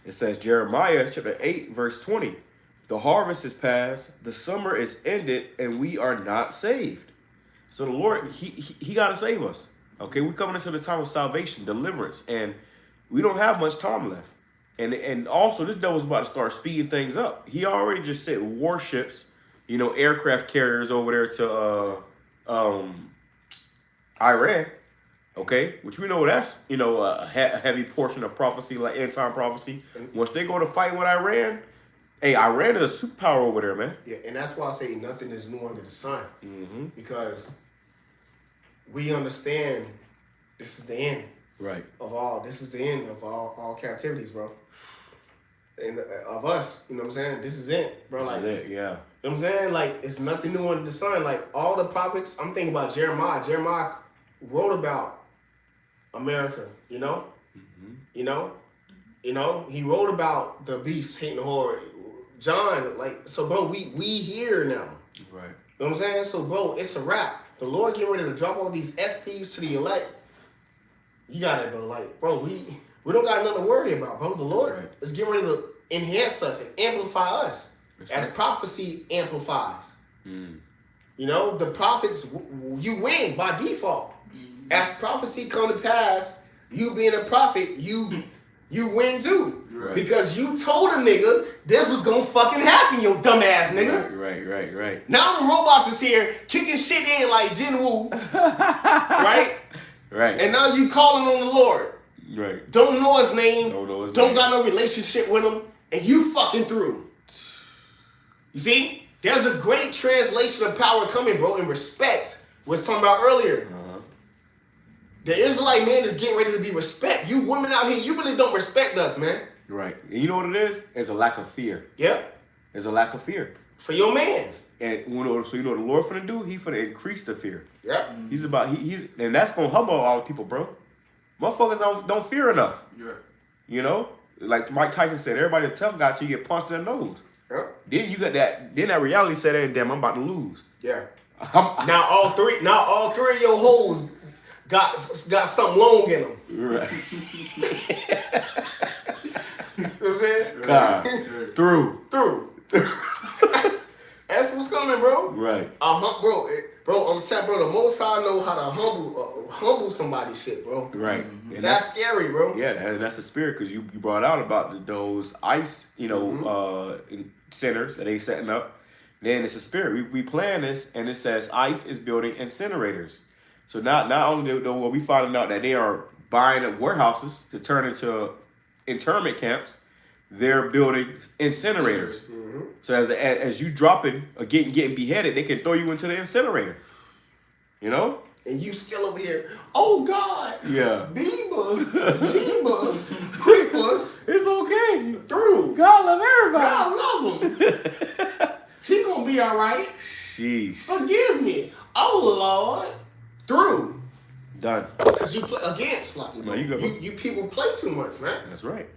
It says Jeremiah chapter 8, verse 20. The harvest is past, the summer is ended, and we are not saved. So the Lord, he got to save us. Okay, we're coming into the time of salvation, deliverance, and we don't have much time left. And also, this devil's about to start speeding things up. He already just sent warships, you know, aircraft carriers over there to Iran. Okay, which we know that's, you know, a heavy portion of prophecy, like end time prophecy. Once they go to fight with Iran, hey, Iran is a superpower over there, man. Yeah, and that's why I say nothing is new under the sun. Because we understand this is the end. Right. This is the end of all captivities, bro. And of us, you know what I'm saying? This is it, bro. Like, yeah. You know what I'm saying? Like, it's nothing new under the sun. Like, all the prophets, I'm thinking about Jeremiah. Jeremiah wrote about America, you know? You know, he wrote about the beast hating the whore. John, like, so bro, we here now. Right. You know what I'm saying? So bro, it's a wrap. The Lord getting ready to drop all these SPs to the elect. You got it, bro. Like, bro, we don't got nothing to worry about, bro. The Lord is getting ready to enhance us and amplify us as prophecy amplifies. You know, the prophets, you win by default. As prophecy come to pass, you being a prophet, you win too. Right. Because you told a nigga this was gonna fucking happen, yo dumb ass nigga. Right. Now the robots is here kicking shit in like Jin Woo. Right? Right. And now you calling on the Lord. Right. Don't know his name. Don't got no relationship with him. And you fucking through. You see? There's a great translation of power coming, bro, in respect. Was talking about earlier. The Israelite man is getting ready to be respect. You women out here, you really don't respect us, man. Right. And you know what it is? It's a lack of fear. Yep. It's a lack of fear. For your man. And so you know what the Lord finna do? He finna increase the fear. Yep. He's and that's gonna humble all the people, bro. Motherfuckers don't fear enough. Yeah. You know? Like Mike Tyson said, everybody's a tough guy, so you get punched in the nose. Yep. Then you got that. Then that reality set in. Damn, I'm about to lose. Yeah. Now all three of your hoes got something long in them. Right. You know what I'm saying? God. Through. That's what's coming, bro. Right. Bro, I'm telling bro, the Most High know how to humble somebody's shit, bro. Right. And that's scary, bro. Yeah, that's the spirit, because you brought out about those ICE, centers that they setting up. Then it's a spirit. We plan this, and it says ICE is building incinerators. So not only do we finding out that they are buying up warehouses to turn into internment camps, they're building incinerators. Mm-hmm. So as you dropping or getting beheaded, they can throw you into the incinerator. You know? And you still over here, oh God. Yeah. Beavers, Jeebus, Creepers. It's okay. Through. God love everybody. God love him. He gonna be all right. Sheesh. Forgive me. Oh Lord. Through. Done. Because you play again, Sloppy. No, you people play too much, man. That's right.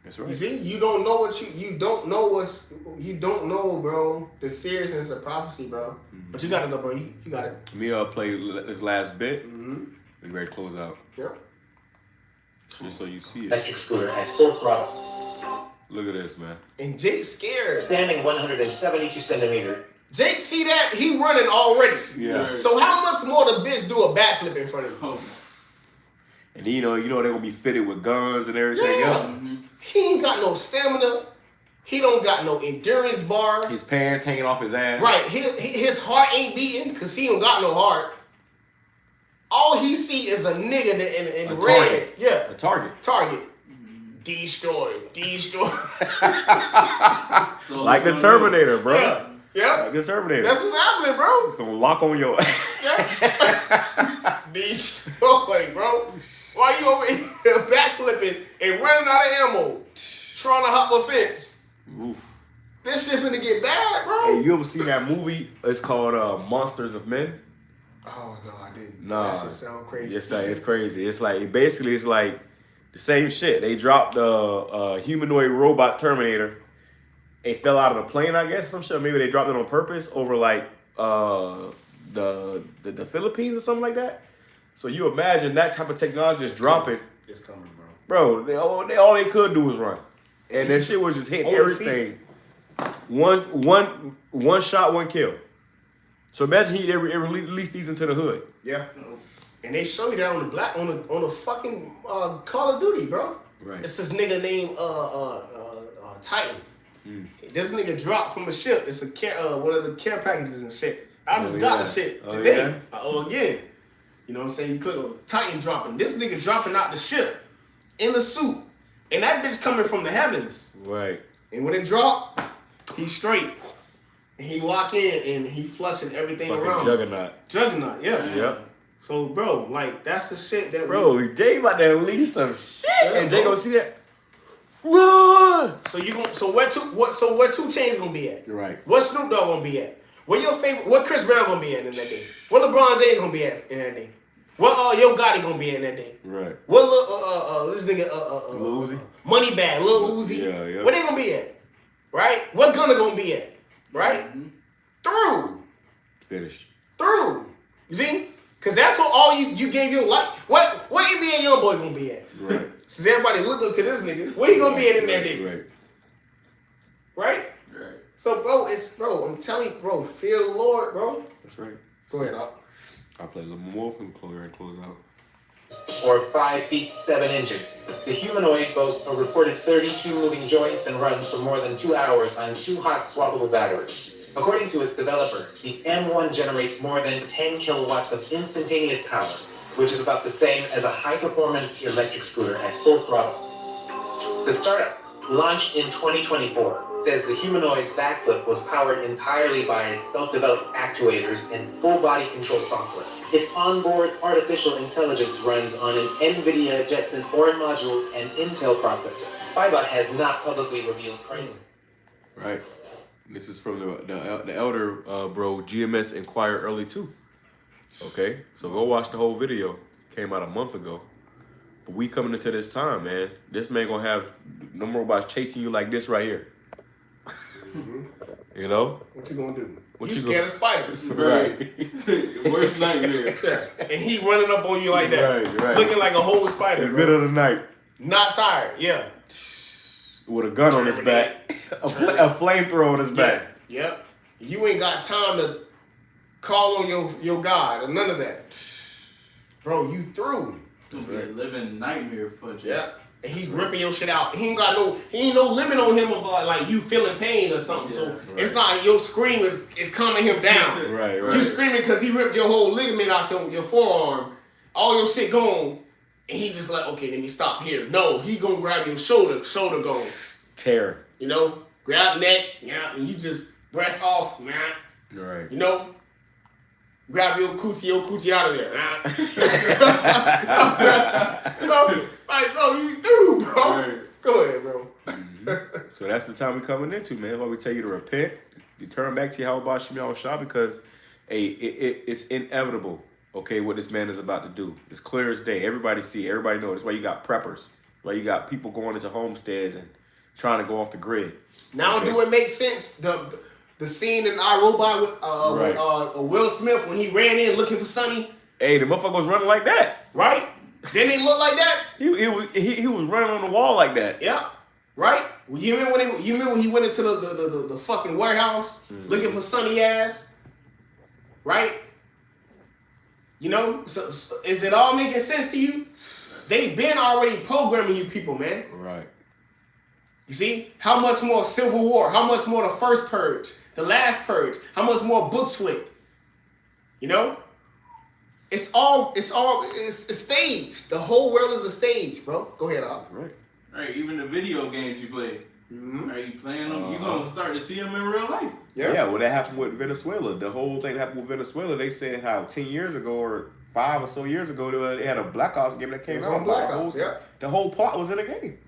That's right. You see, you don't know you don't know, bro, the seriousness of prophecy, bro. Mm-hmm. But you got it, though, bro. You got it. Me play this last bit. Mm-hmm. We ready to close out. Yep. Just so you see it. Electric scooter at full throttle. Look at this, man. And Jake's scared. Standing 172 centimeter. Jake see that? He running already. Yeah. So how much more the bitch do a backflip in front of him? And then, you know they're gonna be fitted with guns and everything else. Mm-hmm. He ain't got no stamina. He don't got no endurance bar. His pants hanging off his ass. Right. His heart ain't beating because he don't got no heart. All he see is a nigga in red. Target. Yeah. A target. Destroy. So like the Terminator, bro. Yeah. Like the Terminator. That's what's happening, bro. It's gonna lock on your ass. Yeah. Destroy, bro. Why you over here backflipping and running out of ammo? Trying to hop a fence. Oof. This shit finna get bad, bro. Hey, you ever seen that movie? It's called Monsters of Men. Oh, no, I didn't. Nah. That shit sound crazy. It's crazy. It's like the same shit. They dropped a humanoid robot Terminator. It fell out of the plane, I guess. Some shit. Maybe they dropped it on purpose over like the Philippines or something like that. So you imagine that type of technology just dropping. It's coming, bro. Bro, all they could do was run, and that shit was just hitting everything. One shot, one kill. So imagine he ever released these into the hood. Yeah. And they show you that on the fucking Call of Duty, bro. Right. It's this nigga named Titan. This nigga dropped from a ship. It's one of the care packages and shit. I just got the shit today. Again. You know what I'm saying? You click on Titan dropping. This nigga dropping out the ship in the suit. And that bitch coming from the heavens. Right. And when it drop, he's straight. And he walk in and he flushing everything fucking around. Juggernaut, yeah. Yep. So, bro, like, that's the shit that Jay about to unleash some shit. Yeah, and Jay gonna see that. Run! So where 2 Chainz gonna be at? Right. What Snoop Dogg gonna be at? What Chris Brown gonna be at in that day? What LeBron James gonna be at in that day? What Yo Gotti gonna be in that day? Right. What this nigga Lil Uzi? Moneybag, Lil Uzi. Yeah. Where they gonna be at? Right? What Gunna gonna be at? Right? Mm-hmm. Through. Finish. Through. You see? Cause that's what all you gave your life. What NBA YoungBoy gonna be at? Right. Since everybody look up to this nigga, where you gonna be at in that day? Right. Right? Right. So bro, I'm telling you, bro, fear the Lord, bro. That's right. Go ahead, Doc. I'll play a little more and close out. Or 5 feet 7 inches. The humanoid boasts a reported 32 moving joints and runs for more than 2 hours on 2 hot swappable batteries. According to its developers, the M1 generates more than 10 kilowatts of instantaneous power, which is about the same as a high-performance electric scooter at full throttle. The startup launched in 2024, says the humanoid's backflip was powered entirely by its self-developed actuators and full body control software. Its onboard artificial intelligence runs on an NVIDIA Jetson Orin module and Intel processor. FIBA has not publicly revealed pricing. Right. This is from the elder bro, GMS Inquire Early too. Okay, so go watch the whole video. Came out a month ago. But we coming into this time, man. This man gonna have no more robots chasing you like this right here. You know? What you gonna do? What you you scared of spiders. Right. Worst nightmare. Yeah. And he running up on you like that. Right. Looking like a whole spider. In the middle of the night. Not tired, yeah. With a gun on his back. A flamethrower on his back. Yep. You ain't got time to call on your God or none of that. Bro, you through. It's gonna be a living nightmare for you. Yeah. And he ripping your shit out. He ain't no limit on him of like you feeling pain or something. So it's not your scream is calming him down. Right. You screaming because he ripped your whole ligament out your forearm, all your shit gone, and he just like, okay, let me stop here. No, he gonna grab your shoulder gone. Tear. You know, grab neck, yeah, and you just breast off, man. Right. You know, grab your coochie out of there. No, like, bro, you through, bro. Right. Go ahead, bro. So that's the time we coming into, man. Why we tell you to repent, you turn back to Yahweh Shem Yahushua, because it's inevitable, okay, what this man is about to do. It's clear as day. Everybody see it. Everybody know. That's why you got preppers. Why you got people going into homesteads and trying to go off the grid. Now, okay. Do it make sense? The scene in iRobot with Will Smith when he ran in looking for Sonny. Hey, the motherfucker was running like that. Right? Didn't he look like that? He was running on the wall like that. Yeah. Right? You remember when he went into the fucking warehouse looking for Sonny ass? Right? You know? So is it all making sense to you? They've been already programming you people, man. Right. You see? How much more Civil War? How much more the first purge? The last purge? How much more Bookswick? You know? It's staged. The whole world is a stage, bro. Go ahead, Al. Right, even the video games you play. Are you playing them? You're going to start to see them in real life. Yeah, well, that happened with Venezuela. The whole thing happened with Venezuela. They said how 10 years ago or 5 or so years ago, they had a Black Ops game that came out. The whole plot was in the game.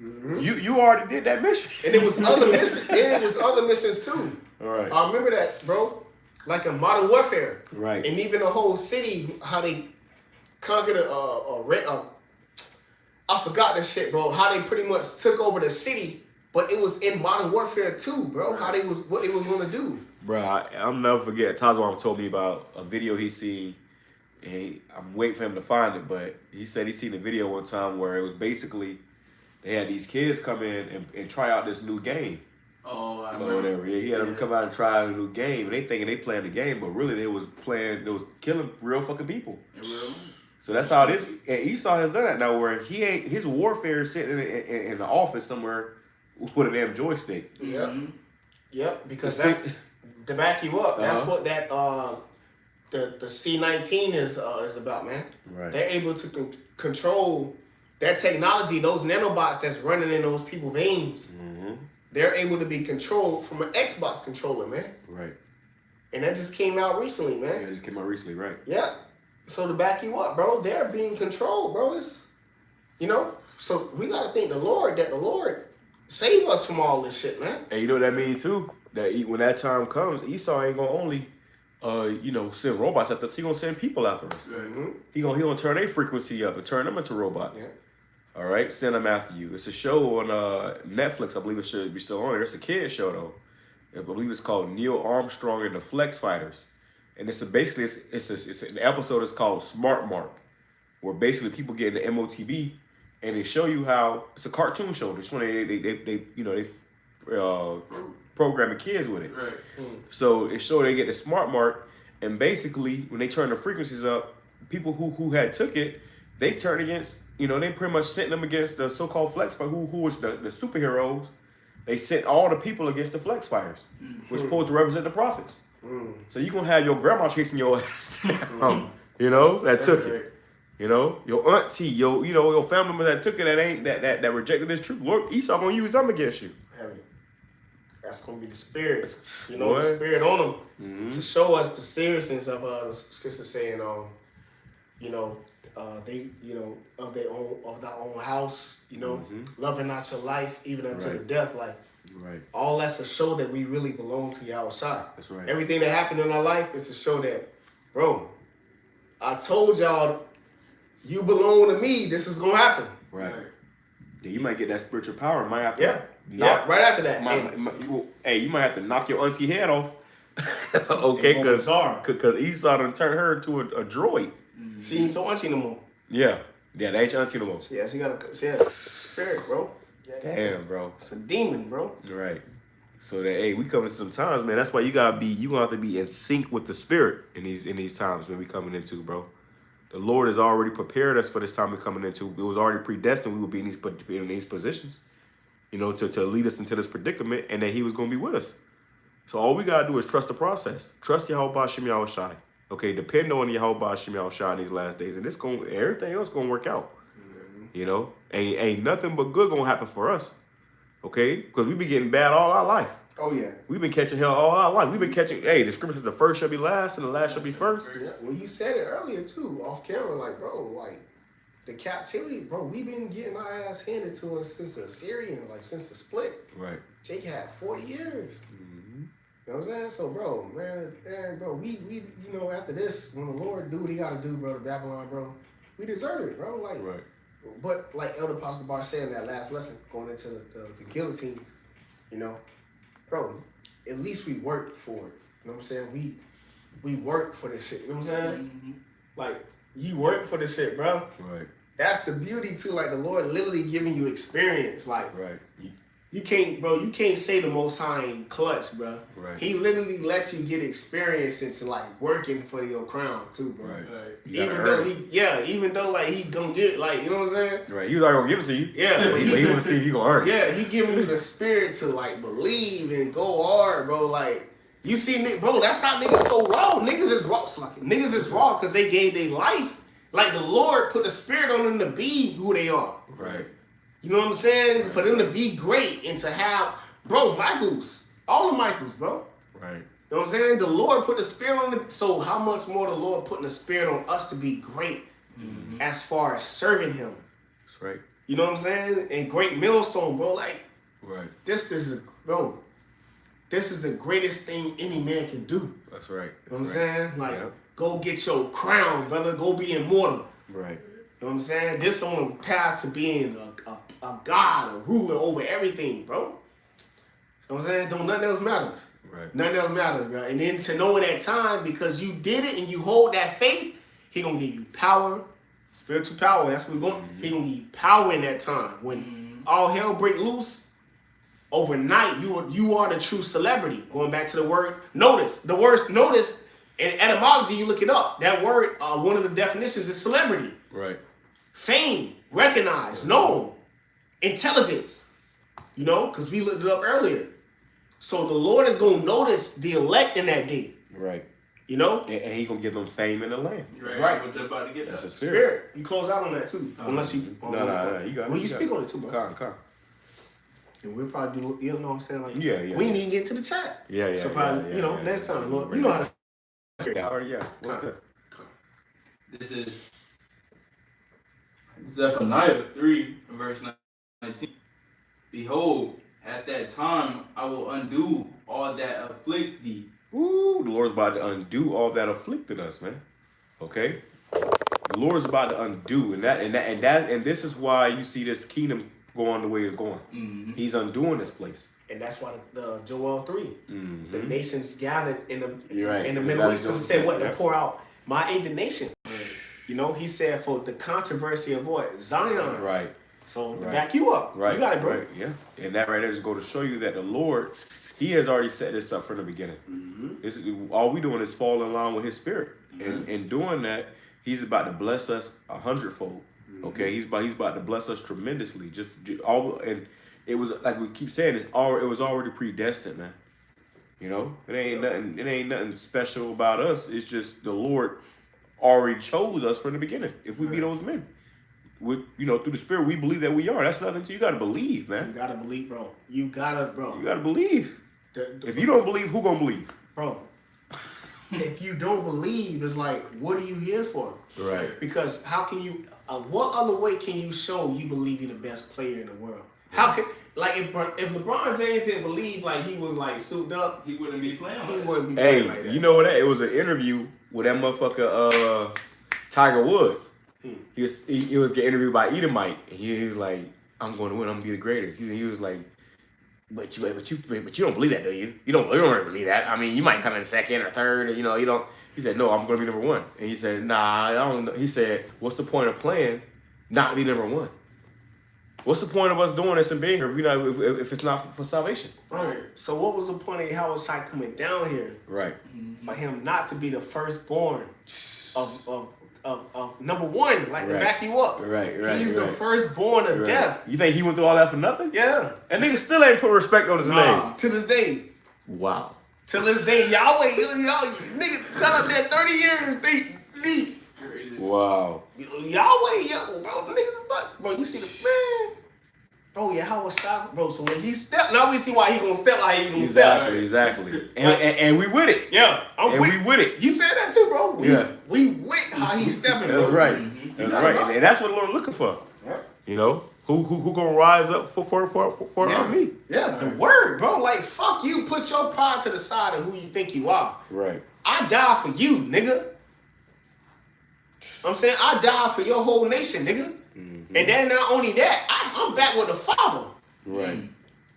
You already did that mission. And it was other missions. Yeah, it was other missions too. All right. I remember that, bro. Like in Modern Warfare. Right. And even the whole city, how they conquered I forgot this shit, bro. How they pretty much took over the city, but it was in Modern Warfare too, bro. What they was gonna do. Bro, I'll never forget. Tazwan told me about a video he seen, and I'm waiting for him to find it, but he said he seen a video one time where it was basically they had these kids come in and try out this new game. Oh, I or whatever. Yeah, he had them come out and try out a new game, and they thinking they playing the game, but really they was killing real fucking people. So that's how it is. And Esau has done that now, where his warfare is sitting in the office somewhere with a damn joystick. Yep, because that's to back you up. That's what that the C-19 is about, man. Right. They're able to control that technology, those nanobots that's running in those people's veins. They're able to be controlled from an Xbox controller, man. Right. And that just came out recently, man. Yeah, it just came out recently, right. Yeah. So to back you up, bro, they're being controlled, bro. It's, you know, so we got to thank the Lord that the Lord save us from all this shit, man. And you know what that means, too? That when that time comes, Esau ain't going to only, send robots after us. He going to send people after us. He gonna turn their frequency up and turn them into robots. Yeah. All right, send them after you. It's a show on Netflix. I believe it should be still on there. It's a kid show, though. I believe it's called Neil Armstrong and the Flex Fighters. And it's an episode is called Smart Mark, where basically people get in the MOTB and they show you how it's a cartoon show. Just when they programming kids with it. Right. So it showed they get the Smart Mark, and basically when they turn the frequencies up, people who had took it, they turn against. They pretty much sent them against the so-called Flex Fighters, who was the superheroes. They sent all the people against the Flex Fighters, which supposed to represent the prophets. So you're going to have your grandma chasing your ass. That took it. You know, your auntie, your family member that took it, that rejected this truth. Lord, Esau gonna use them against you. That's gonna be the spirit. You know, Boy. the spirit on them to Mhm. show us the seriousness of the scripture saying, they, of their own house, loving not your life even unto the death, like. Right. All that's to show that we really belong to Yahushua. That's right. Everything that happened in our life is to show that, bro, I told y'all, you belong to me. This is gonna happen. Right. Yeah, you might get that spiritual power. Might have to. Right after that. You might have to knock your auntie head off. Okay, because Esau done turned her into a droid. She ain't your auntie no more. Yeah, that ain't your auntie no more. Yeah, she got a spirit, bro. Damn, bro. It's a demon, bro. Right. So that we coming some times, man. That's why you gonna have to be in sync with the spirit in these times when we coming into, bro. The Lord has already prepared us for this time we're coming into. It was already predestined we would be in these positions, to lead us into this predicament, and that He was gonna be with us. So all we gotta do is trust the process. Trust Yahweh Hashem Yahushai. Okay, depend on Yahweh Hashem Yahushai in these last days, and everything else gonna work out. Ain't nothing but good gonna happen for us. Okay, because we been getting bad all our life. Oh yeah, we've been catching hell all our life. We've been catching. The scripture says the first shall be last, and the last shall be first. Yeah, well, you said it earlier too, off camera, like, bro, like the captivity, bro. We've been getting our ass handed to us since the Assyrian, like since the split. Right. Jake had 40 years. You know what I'm saying? So, bro, bro, we after this, when the Lord do what He gotta do, bro, to Babylon, bro, we deserve it, bro. Like, right. But like Elder Apostle Bar said in that last lesson, going into the guillotine, bro, at least we work for it. You know what I'm saying? We work for this shit. You know what I'm saying? Mm-hmm. Like, you work for this shit, bro. Right. That's the beauty too. Like, the Lord literally giving you experience. Like, right. You can't say the Most High ain't clutch, bro. Right. He literally lets you get experience into like working for your crown too, bro. Right. Even though like he gonna get like, you know what I'm saying? Right. He was already gonna give it to you. Yeah. But he wanna see if you gonna earn it. Yeah, he giving you the spirit to like believe and go hard, bro. Like, you see, bro, that's how niggas so raw. Niggas is raw. Niggas is raw because they gave their life. Like, the Lord put the spirit on them to be who they are. Right. You know what I'm saying? Right. For them to be great and to have, bro, Michaels. All the Michaels, bro. Right. You know what I'm saying? The Lord put the spirit on them. So how much more the Lord putting the spirit on us to be great as far as serving Him? That's right. You know what I'm saying? And great millstone, bro. Like, right. This is the greatest thing any man can do. That's right. You know what I'm saying? Like, go get your crown, brother. Go be immortal. Right. You know what I'm saying? This on the path to being a god, a ruler over everything, bro. You know what I'm saying? Nothing else matters. Right. Nothing else matters, bro. And then to know in that time, because you did it and you hold that faith, He gonna give you power, spiritual power. That's what we're going. He gonna give you power in that time. When all hell break loose, overnight you are the true celebrity. Going back to the word notice. The word notice in etymology, you look it up. That word, one of the definitions is celebrity. Right. Fame, recognized, known, intelligence, because we looked it up earlier. So the Lord is going to notice the elect in that day. Right. And He going to give them fame in the land. Right. We're just about to get That's that. a spirit. You close out on that too. Unless you... No, you got it. Well, you speak on it too, bro. Come. And we'll probably do, you know what I'm saying? Like, we ain't even get to the chat. Yeah. So probably, next time, Lord, you know how to... Yeah. What's good? This is Zephaniah 3, verse 19. Behold, at that time I will undo all that afflict thee. Ooh, the Lord's about to undo all that afflicted us, man. Okay? The Lord's about to undo, and this is why you see this kingdom going the way it's going. Mm-hmm. He's undoing this place. And that's why the Joel 3, the nations gathered in the in the Middle East, because it said what? To pour out my indignation. He said for the controversy of what? Zion. Right. So back you up. Right. You got it, bro. Right. Yeah. And that right there is going to show you that the Lord, He has already set this up from the beginning. Mm-hmm. All we doing is fall in line with His spirit. Mm-hmm. And in doing that, He's about to bless us 100-fold. Mm-hmm. Okay. He's about to bless us tremendously. Just all, and it was like we keep saying, it was already predestined, man. It ain't nothing special about us. It's just the Lord already chose us from the beginning. If we be those men, with through the Spirit, we believe that we are. That's nothing. You gotta believe, man. You gotta believe, bro. You gotta believe. If you don't believe, who gonna believe, bro? If you don't believe, it's like, what are you here for? Right. Because how can you? What other way can you show you believe you're the best player in the world? How can if LeBron James didn't believe like he was like souped up, he wouldn't be playing. He wouldn't be playing like that. You know what? It was an interview with that motherfucker Tiger Woods. He was getting interviewed by Edomite, and he was like, "I'm going to win. I'm gonna be the greatest." He was like, "But you don't believe that, do you? You don't really believe that. I mean, you might come in second or third, or, you don't." He said, "No, I'm going to be number one." And he said, "Nah, I don't know." He said, "What's the point of playing, not be number one? What's the point of us doing this and being here if it's not for salvation?" Right. So what was the point of Howard Shai coming down here? Right. For him not to be the firstborn of number one, like to back you up. Right. He's the firstborn of death. You think he went through all that for nothing? Yeah. And niggas still ain't put respect on his name. To this day. Wow. To this day, Yahweh, niggas got up there 30 years. Wow. Yahweh, bro, niggas, bro, you see the man. Bro, yeah, how was shot, bro? So when he stepped, now we see why he gonna step like he gonna step. Exactly. And we with it. Yeah, we with it. You said that too, bro. We with how he's stepping, bro. That's right. That's right. And that's what the Lord looking for. Yeah. Who gonna rise up for me? Yeah, the word, bro. Like, fuck you. Put your pride to the side of who you think you are. Right. I die for you, nigga. I'm saying I died for your whole nation, nigga. Mm-hmm. And then not only that, I'm back with the Father. Right.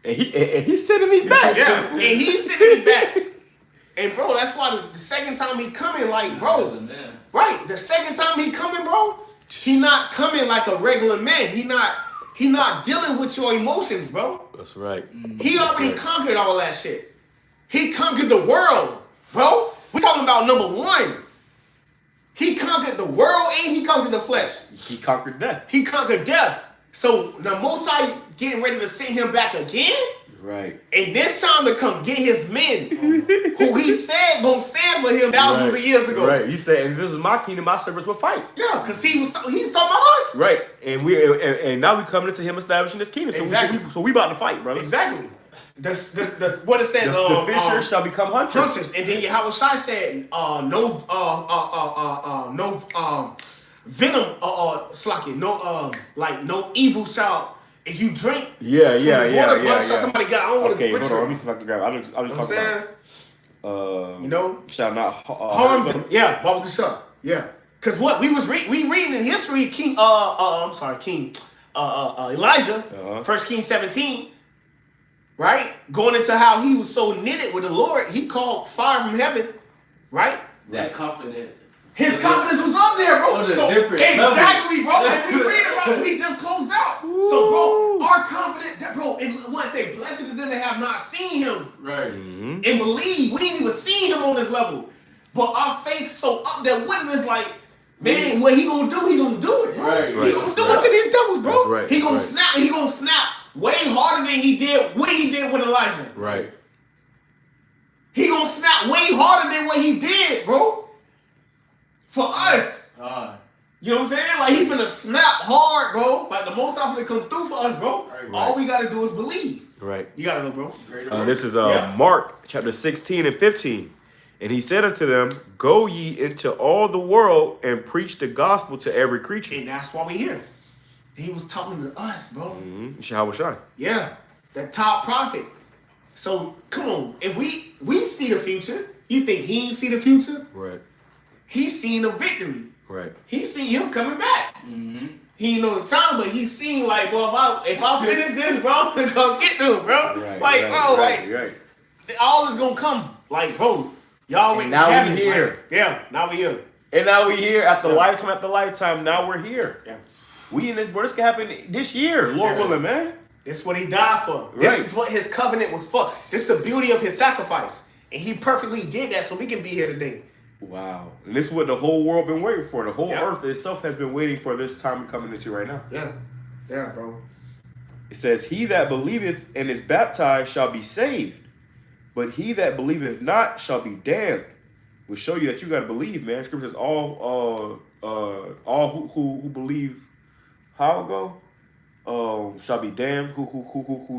And he's sending me back. Yeah, and he's sending me back. And bro, that's why the second time he coming, like, bro. Right, the second time he coming, bro, he not coming like a regular man. He not dealing with your emotions, bro. That's right. He already conquered all that shit. He conquered the world, bro. We're talking about number one. He conquered the world and he conquered the flesh. He conquered death. He conquered death. So now Most High getting ready to send him back again. Right. And this time to come get his men who he said gonna stand for him thousands of years ago. Right. He said, "And this is my kingdom, my servants will fight." Yeah, because he's talking about us. Right. And now we coming into him establishing this kingdom. So exactly. So we about to fight, brother. Exactly. The what it says, the fishers shall become hunters. And then Yahweh Shai said, no venom, slacky, no evil shall, if you drink. Yeah. Somebody got. I don't want to. Okay, hold on. Let me see if I can grab it. I'll just talk about. Shall not harm them. Yeah, Baba Shah. Yeah, because what we reading in history, King Elijah, 1 Kings 17. Right? Going into how he was so knitted with the Lord, he called fire from heaven. Right? That confidence. His confidence was up there, bro. Exactly, bro. And we read about it. We just closed out. So, bro, our confidence, bro, and what I say, blessed is them that have not seen him. Right. And believe. We didn't even see him on this level. But our faith so up there with him is like, man, what he gonna do, he gonna do it, bro. Right. He gonna do it to these devils, bro. That's right. He gonna snap, and he gonna snap way harder than he did what he did with Elijah. Right. He gonna snap way harder than what he did, bro. For us. You know what I'm saying? Like, he finna snap hard, bro. Like, the Most High finna come through for us, bro. Right. All we gotta do is believe. Right. You gotta know, bro. This is Mark chapter 16 and 15. And he said unto them, "Go ye into all the world and preach the gospel to every creature." And that's why we here. He was talking to us, bro. Yahweh Shai. Yeah, the top prophet. So come on, if we see the future, you think he ain't see the future? Right. He seen the victory. Right. He seen him coming back. He ain't know the time, but he seen like, well, if I finish this, bro, I'm gonna come get them, bro. Right. All is gonna come. Like, bro, y'all went now heaven, we here. Like, yeah, now we here. And now we here after lifetime after lifetime. Now we're here. Yeah. We in this, bro. This can happen this year, Lord willing, man. This is what he died for. Right. This is what his covenant was for. This is the beauty of his sacrifice. And he perfectly did that so we can be here today. Wow. And this is what the whole world been waiting for. The whole earth itself has been waiting for this time we're coming into right now. Yeah. Yeah, bro. It says, "He that believeth and is baptized shall be saved, but he that believeth not shall be damned." will show you that you got to believe, man. Scripture says all who believe, how it go? Shall be damned. Who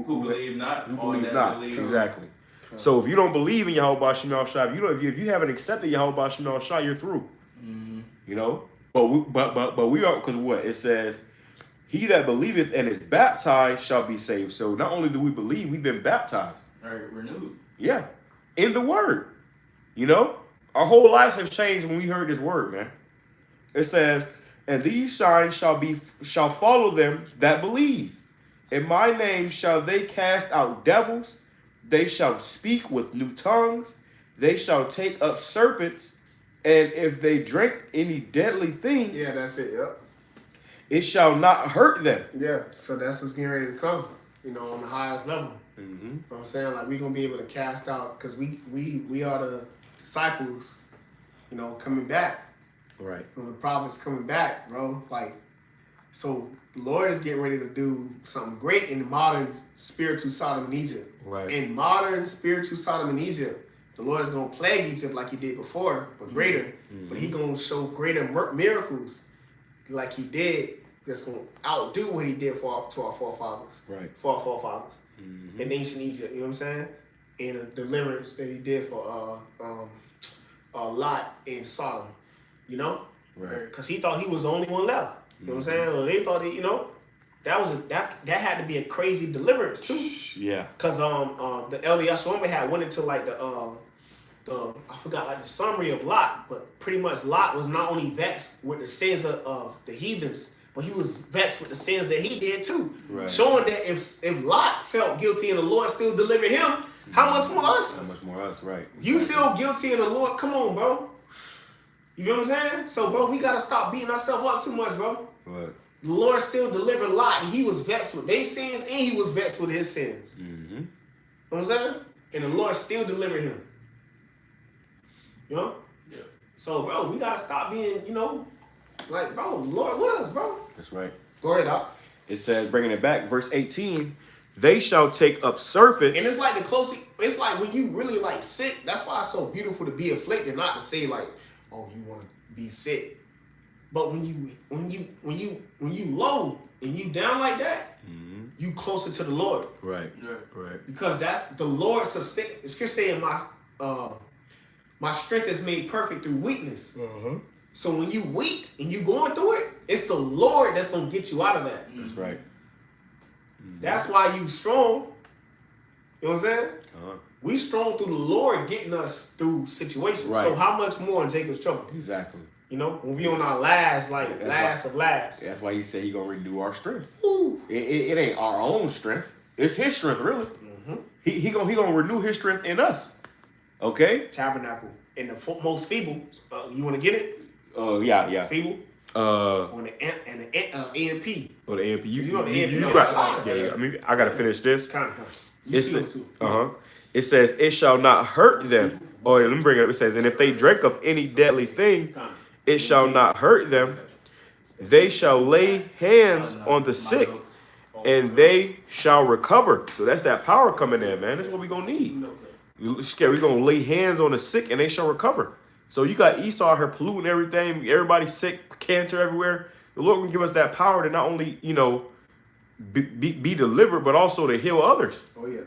believe not? Who All believe that not? believe. Exactly. So if you don't believe in Yahweh Shem Shai, if you haven't accepted Yahweh Shem Shai, you're through. Mm-hmm. You know. But we are, because what it says, he that believeth and is baptized shall be saved. So not only do we believe, we've been baptized. All right, renewed. Yeah, in the word. You know, our whole lives have changed when we heard this word, man. It says, and these signs shall follow them that believe. In my name shall they cast out devils. They shall speak with new tongues. They shall take up serpents. And if they drink any deadly thing, Yeah, that's it. Yep. it shall not hurt them. Yeah. So that's what's getting ready to come. You know, on the highest level. Mm-hmm. You know what I'm saying? Like, we're going to be able to cast out, because we are the disciples, you know, coming back. Right. When the prophets coming back, bro. Like, so the Lord is getting ready to do something great in the modern spiritual Sodom and Egypt. Right. In modern spiritual Sodom and Egypt, the Lord is going to plague Egypt like he did before, but greater. Mm-hmm. But he going to show greater miracles like he did, that's going to outdo what he did to our forefathers. Right. For our forefathers. Mm-hmm. In ancient Egypt, you know what I'm saying? And a deliverance that he did for Lot in Sodom, you know? Right. Because he thought he was the only one left. You know what I'm saying? Or they thought that, you know, that had to be a crazy deliverance too. Yeah. Because the Elder Yashua had went into like the I forgot like the summary of Lot, but pretty much Lot was not only vexed with the sins of the heathens, but he was vexed with the sins that he did too. Right. Showing that if Lot felt guilty and the Lord still delivered him, how much more us? How much more us, right. You feel guilty and the Lord, come on, bro. You know what I'm saying? So, bro, we got to stop beating ourselves up too much, bro. Right. The Lord still delivered Lot, and he was vexed with their sins, and he was vexed with his sins. Mm-hmm. You know what I'm saying? And the Lord still delivered him. You know? Yeah. So, bro, we got to stop being, you know, like, bro, the Lord with us, bro. That's right. Go ahead, Doc. It says, bringing it back, verse 18, they shall take up serpents. And it's like the closest, it's like when you really like sick, that's why it's so beautiful to be afflicted, not to say like, oh, you want to be sick. But when you low and you down like that, Mm-hmm. you closer to the Lord. Right. Yeah. Right. Because that's the Lord's sustain. It's just saying my strength is made perfect through weakness. Mm-hmm. So when you weak and you going through it, it's the Lord that's gonna get you out of that. That's right. That's why you strong. You know what I'm saying? Uh-huh. We strong through the Lord getting us through situations. Right. So how much more in Jacob's trouble? Exactly. You know, when we on our last, like That's last why- of last. That's why he said he gonna renew our strength. Ooh. It ain't our own strength. It's his strength, really. Mm-hmm. He gonna renew his strength in us. Okay. Tabernacle in the most feeble. You want to get it? Yeah. Feeble. On the AMP. Or the AMP. You know the AMP. You on the got, side. yeah. I mean, I gotta finish this. Kind. It says, it shall not hurt them. Oh, let me bring it up. It says, and if they drink of any deadly thing, it shall not hurt them. They shall lay hands on the sick, and they shall recover. So that's that power coming in, man. That's what we're going to need. We're going to lay hands on the sick, and they shall recover. So you got Esau here polluting everything. Everybody's sick, cancer everywhere. The Lord will give us that power to not only, you know, be delivered, but also to heal others. Oh, yeah.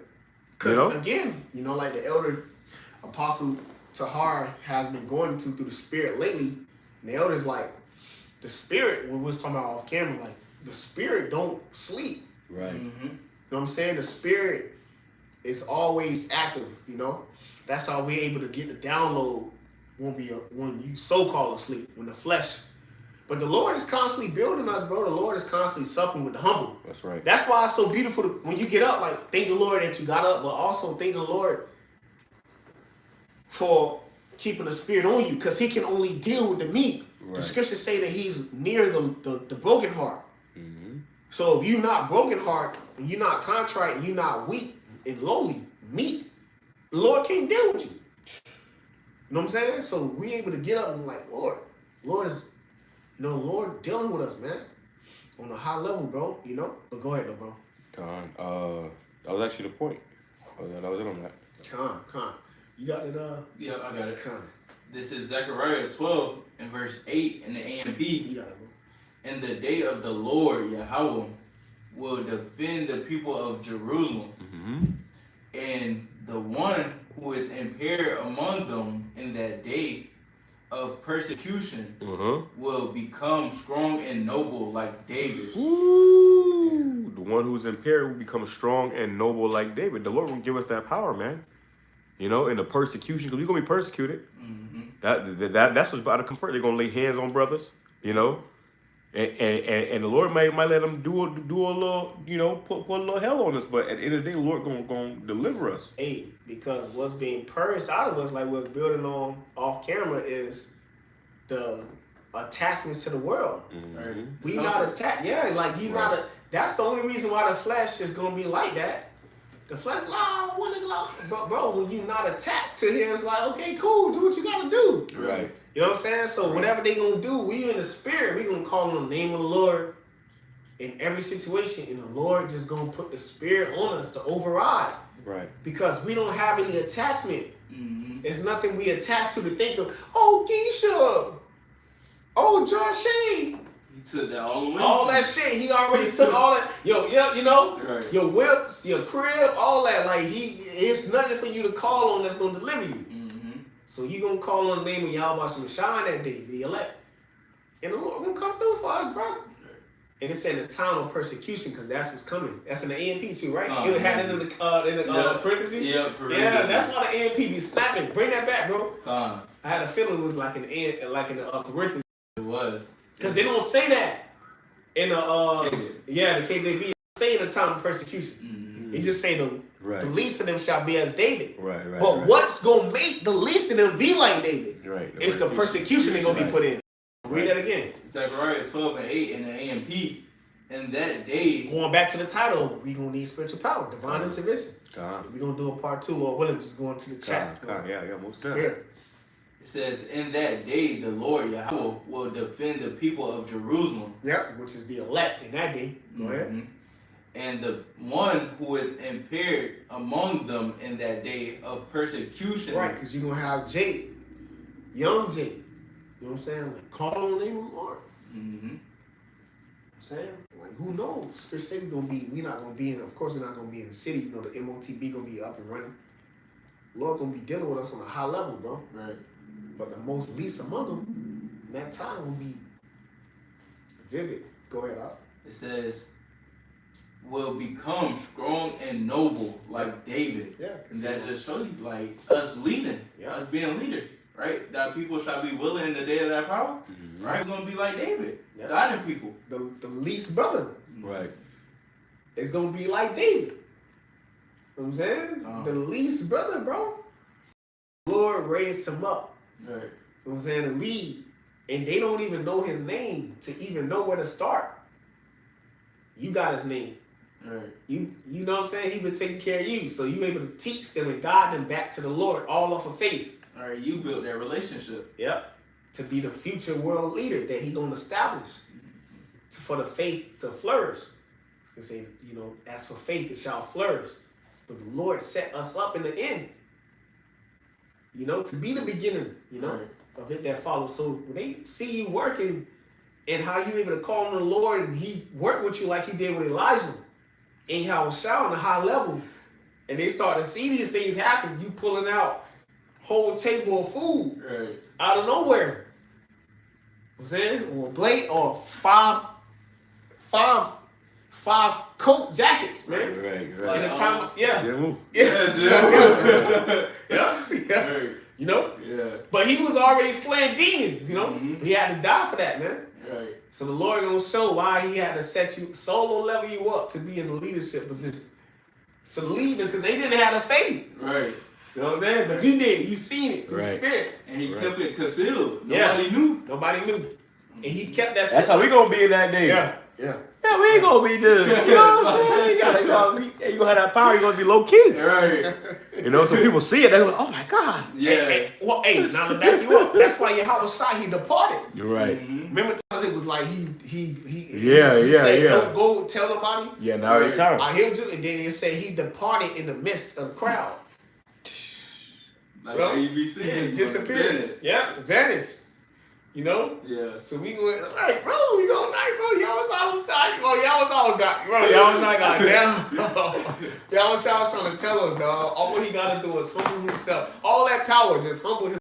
Because, again, you know, like the elder Apostle Tahar has been going through the Spirit lately. And the elder's like, the Spirit, we was talking about off camera, like, the Spirit don't sleep. Right. Mm-hmm. You know what I'm saying? The Spirit is always active, you know? That's how we're able to get the download when you so-called asleep, when the flesh. But the Lord is constantly building us, bro. The Lord is constantly supping with the humble. That's right. That's why it's so beautiful when you get up, like, thank the Lord that you got up, but also thank the Lord for keeping the Spirit on you, because he can only deal with the meek. Right. The scriptures say that he's near the broken heart. Mm-hmm. So if you're not broken heart, and you're not contrite, and you're not weak and lowly, meek, the Lord can't deal with you. You know what I'm saying? So we able to get up and like, Lord is, you know, Lord dealing with us, man, on a high level, bro. You know. But go ahead, though, bro. That was actually the point. That was it on that. Con. You got it. Yeah, I got it. Con. This is Zechariah 12 and verse 8 in the AMP. And the day of the Lord, Yahweh, will defend the people of Jerusalem. And the one who is impaired among them in that day of persecution will become strong and noble like David. Ooh, the one who's impaired will become strong and noble like David. The Lord will give us that power, man. You know, in the persecution, because we're going to be persecuted. That's what's about to come first. They're going to lay hands on brothers, you know. And the Lord might let them do a little, you know, put a little hell on us. But at the end of the day, the Lord going to deliver us. Hey, because what's being purged out of us, like we're building on off camera, is the attachments to the world. We not attached. Yeah, like you not. That's the only reason why the flesh is going to be like that. The flesh, bro, when you not attached to him, it's like, okay, cool, do what you got to do. Right. You know what I'm saying? So whatever they gonna do, we in the spirit, we gonna call on the name of the Lord in every situation, and the Lord just gonna put the spirit on us to override. Right. Because we don't have any attachment. There's nothing we attach to think of. Oh, Keisha. Oh, Josh. He took that all the way. All that shit, he already took all that. You know, your whips, your crib, all that. Like it's nothing for you to call on that's gonna deliver you. So you gonna call on the name of Yahweh Shemashah that day, the elect. And the Lord gonna come through for us, bro. And it's in the time of persecution, because that's what's coming. That's in the AMP too, right? It had it in the parentheses. Yeah, yeah, that's why the AMP be snapping. Bring that back, bro. I had a feeling it was like in the parentheses. It was. Because they don't say that in the the KJV. They say in the time of persecution. They just say the least of them shall be as David. But what's gonna make the least of them be like David? It's the persecution they're gonna be put in. Read that again. Zechariah 12 and 8 in the AMP. And that day, going back to the title, we gonna need spiritual power, divine intervention. We're gonna do a part 2, Lord willing, just going to the chat. Most definitely. It says, in that day, the Lord Yahweh will defend the people of Jerusalem. Yep, which is the elect in that day. Go ahead. And the one who is impaired among them in that day of persecution. Right, because you're going to have Jake, young Jake. You know what I'm saying? Like, call on the name of the Lord. I'm saying? Like, who knows? Spirit say we're not going to be in, of course, we're not going to be in the city. You know, the MOTB going to be up and running. The Lord going to be dealing with us on a high level, bro. Right. But the most least among them, in that time, will be vivid. Go ahead, Al. It says, will become strong and noble like David. Yeah. And that just shows you, like, us leading, us being a leader, right? That people shall be willing in the day of that power, right? We're going to be like David, guiding people. The least brother. Right. It's going to be like David. You know what I'm saying? The least brother, bro. The Lord raised him up. Right. You know what I'm saying? To lead. And they don't even know his name to even know where to start. You got his name. Right. You know what I'm saying? He been taking care of you. So you able to teach them and guide them back to the Lord, all off of faith. All right, you built that relationship. Yep. To be the future world leader that he gonna establish. For the faith to flourish. He say, you know, as for faith, it shall flourish. But the Lord set us up in the end. You know, to be the beginning, you know, of it that follows. So when they see you working and how you able to call on the Lord and he worked with you like he did with Elijah, and how was shot on a high level, and they start to see these things happen, you pulling out whole table of food out of nowhere. You know what I'm saying? Or a plate or five coat jackets, man. Right. In the time, Yeah. You know? Yeah. But he was already slaying demons, you know? He had to die for that, man. Right. So the Lord gonna show why he had to set you, solo level you up to be in the leadership position. So leading, because they didn't have the faith. Right. You know what I'm saying? But you did. You seen it through the spirit. And he kept it concealed. Nobody knew. Nobody knew. And he kept that. That's how we gonna be in that day. Yeah. Yeah, we ain't gonna be just, you know what I'm saying? You gonna have that power, you're gonna be low key. Right. You know, so people see it, they're like, oh my God. Yeah. Now to back you up, that's why Yahweh Shai, he departed. You're right. Remember times it was like he said, don't go tell nobody. Yeah, now every time. I healed you, and then it said he departed in the midst of the crowd. Like Bro, ABC, he just disappeared. Yeah, vanished. You know? Yeah. So we going like, bro, we going like, bro, y'all was always got, bro, y'all was always got, bro, y'all was like, damn. Y'all was trying to tell us, dog. All he got to do is humble himself. All that power, just humble himself.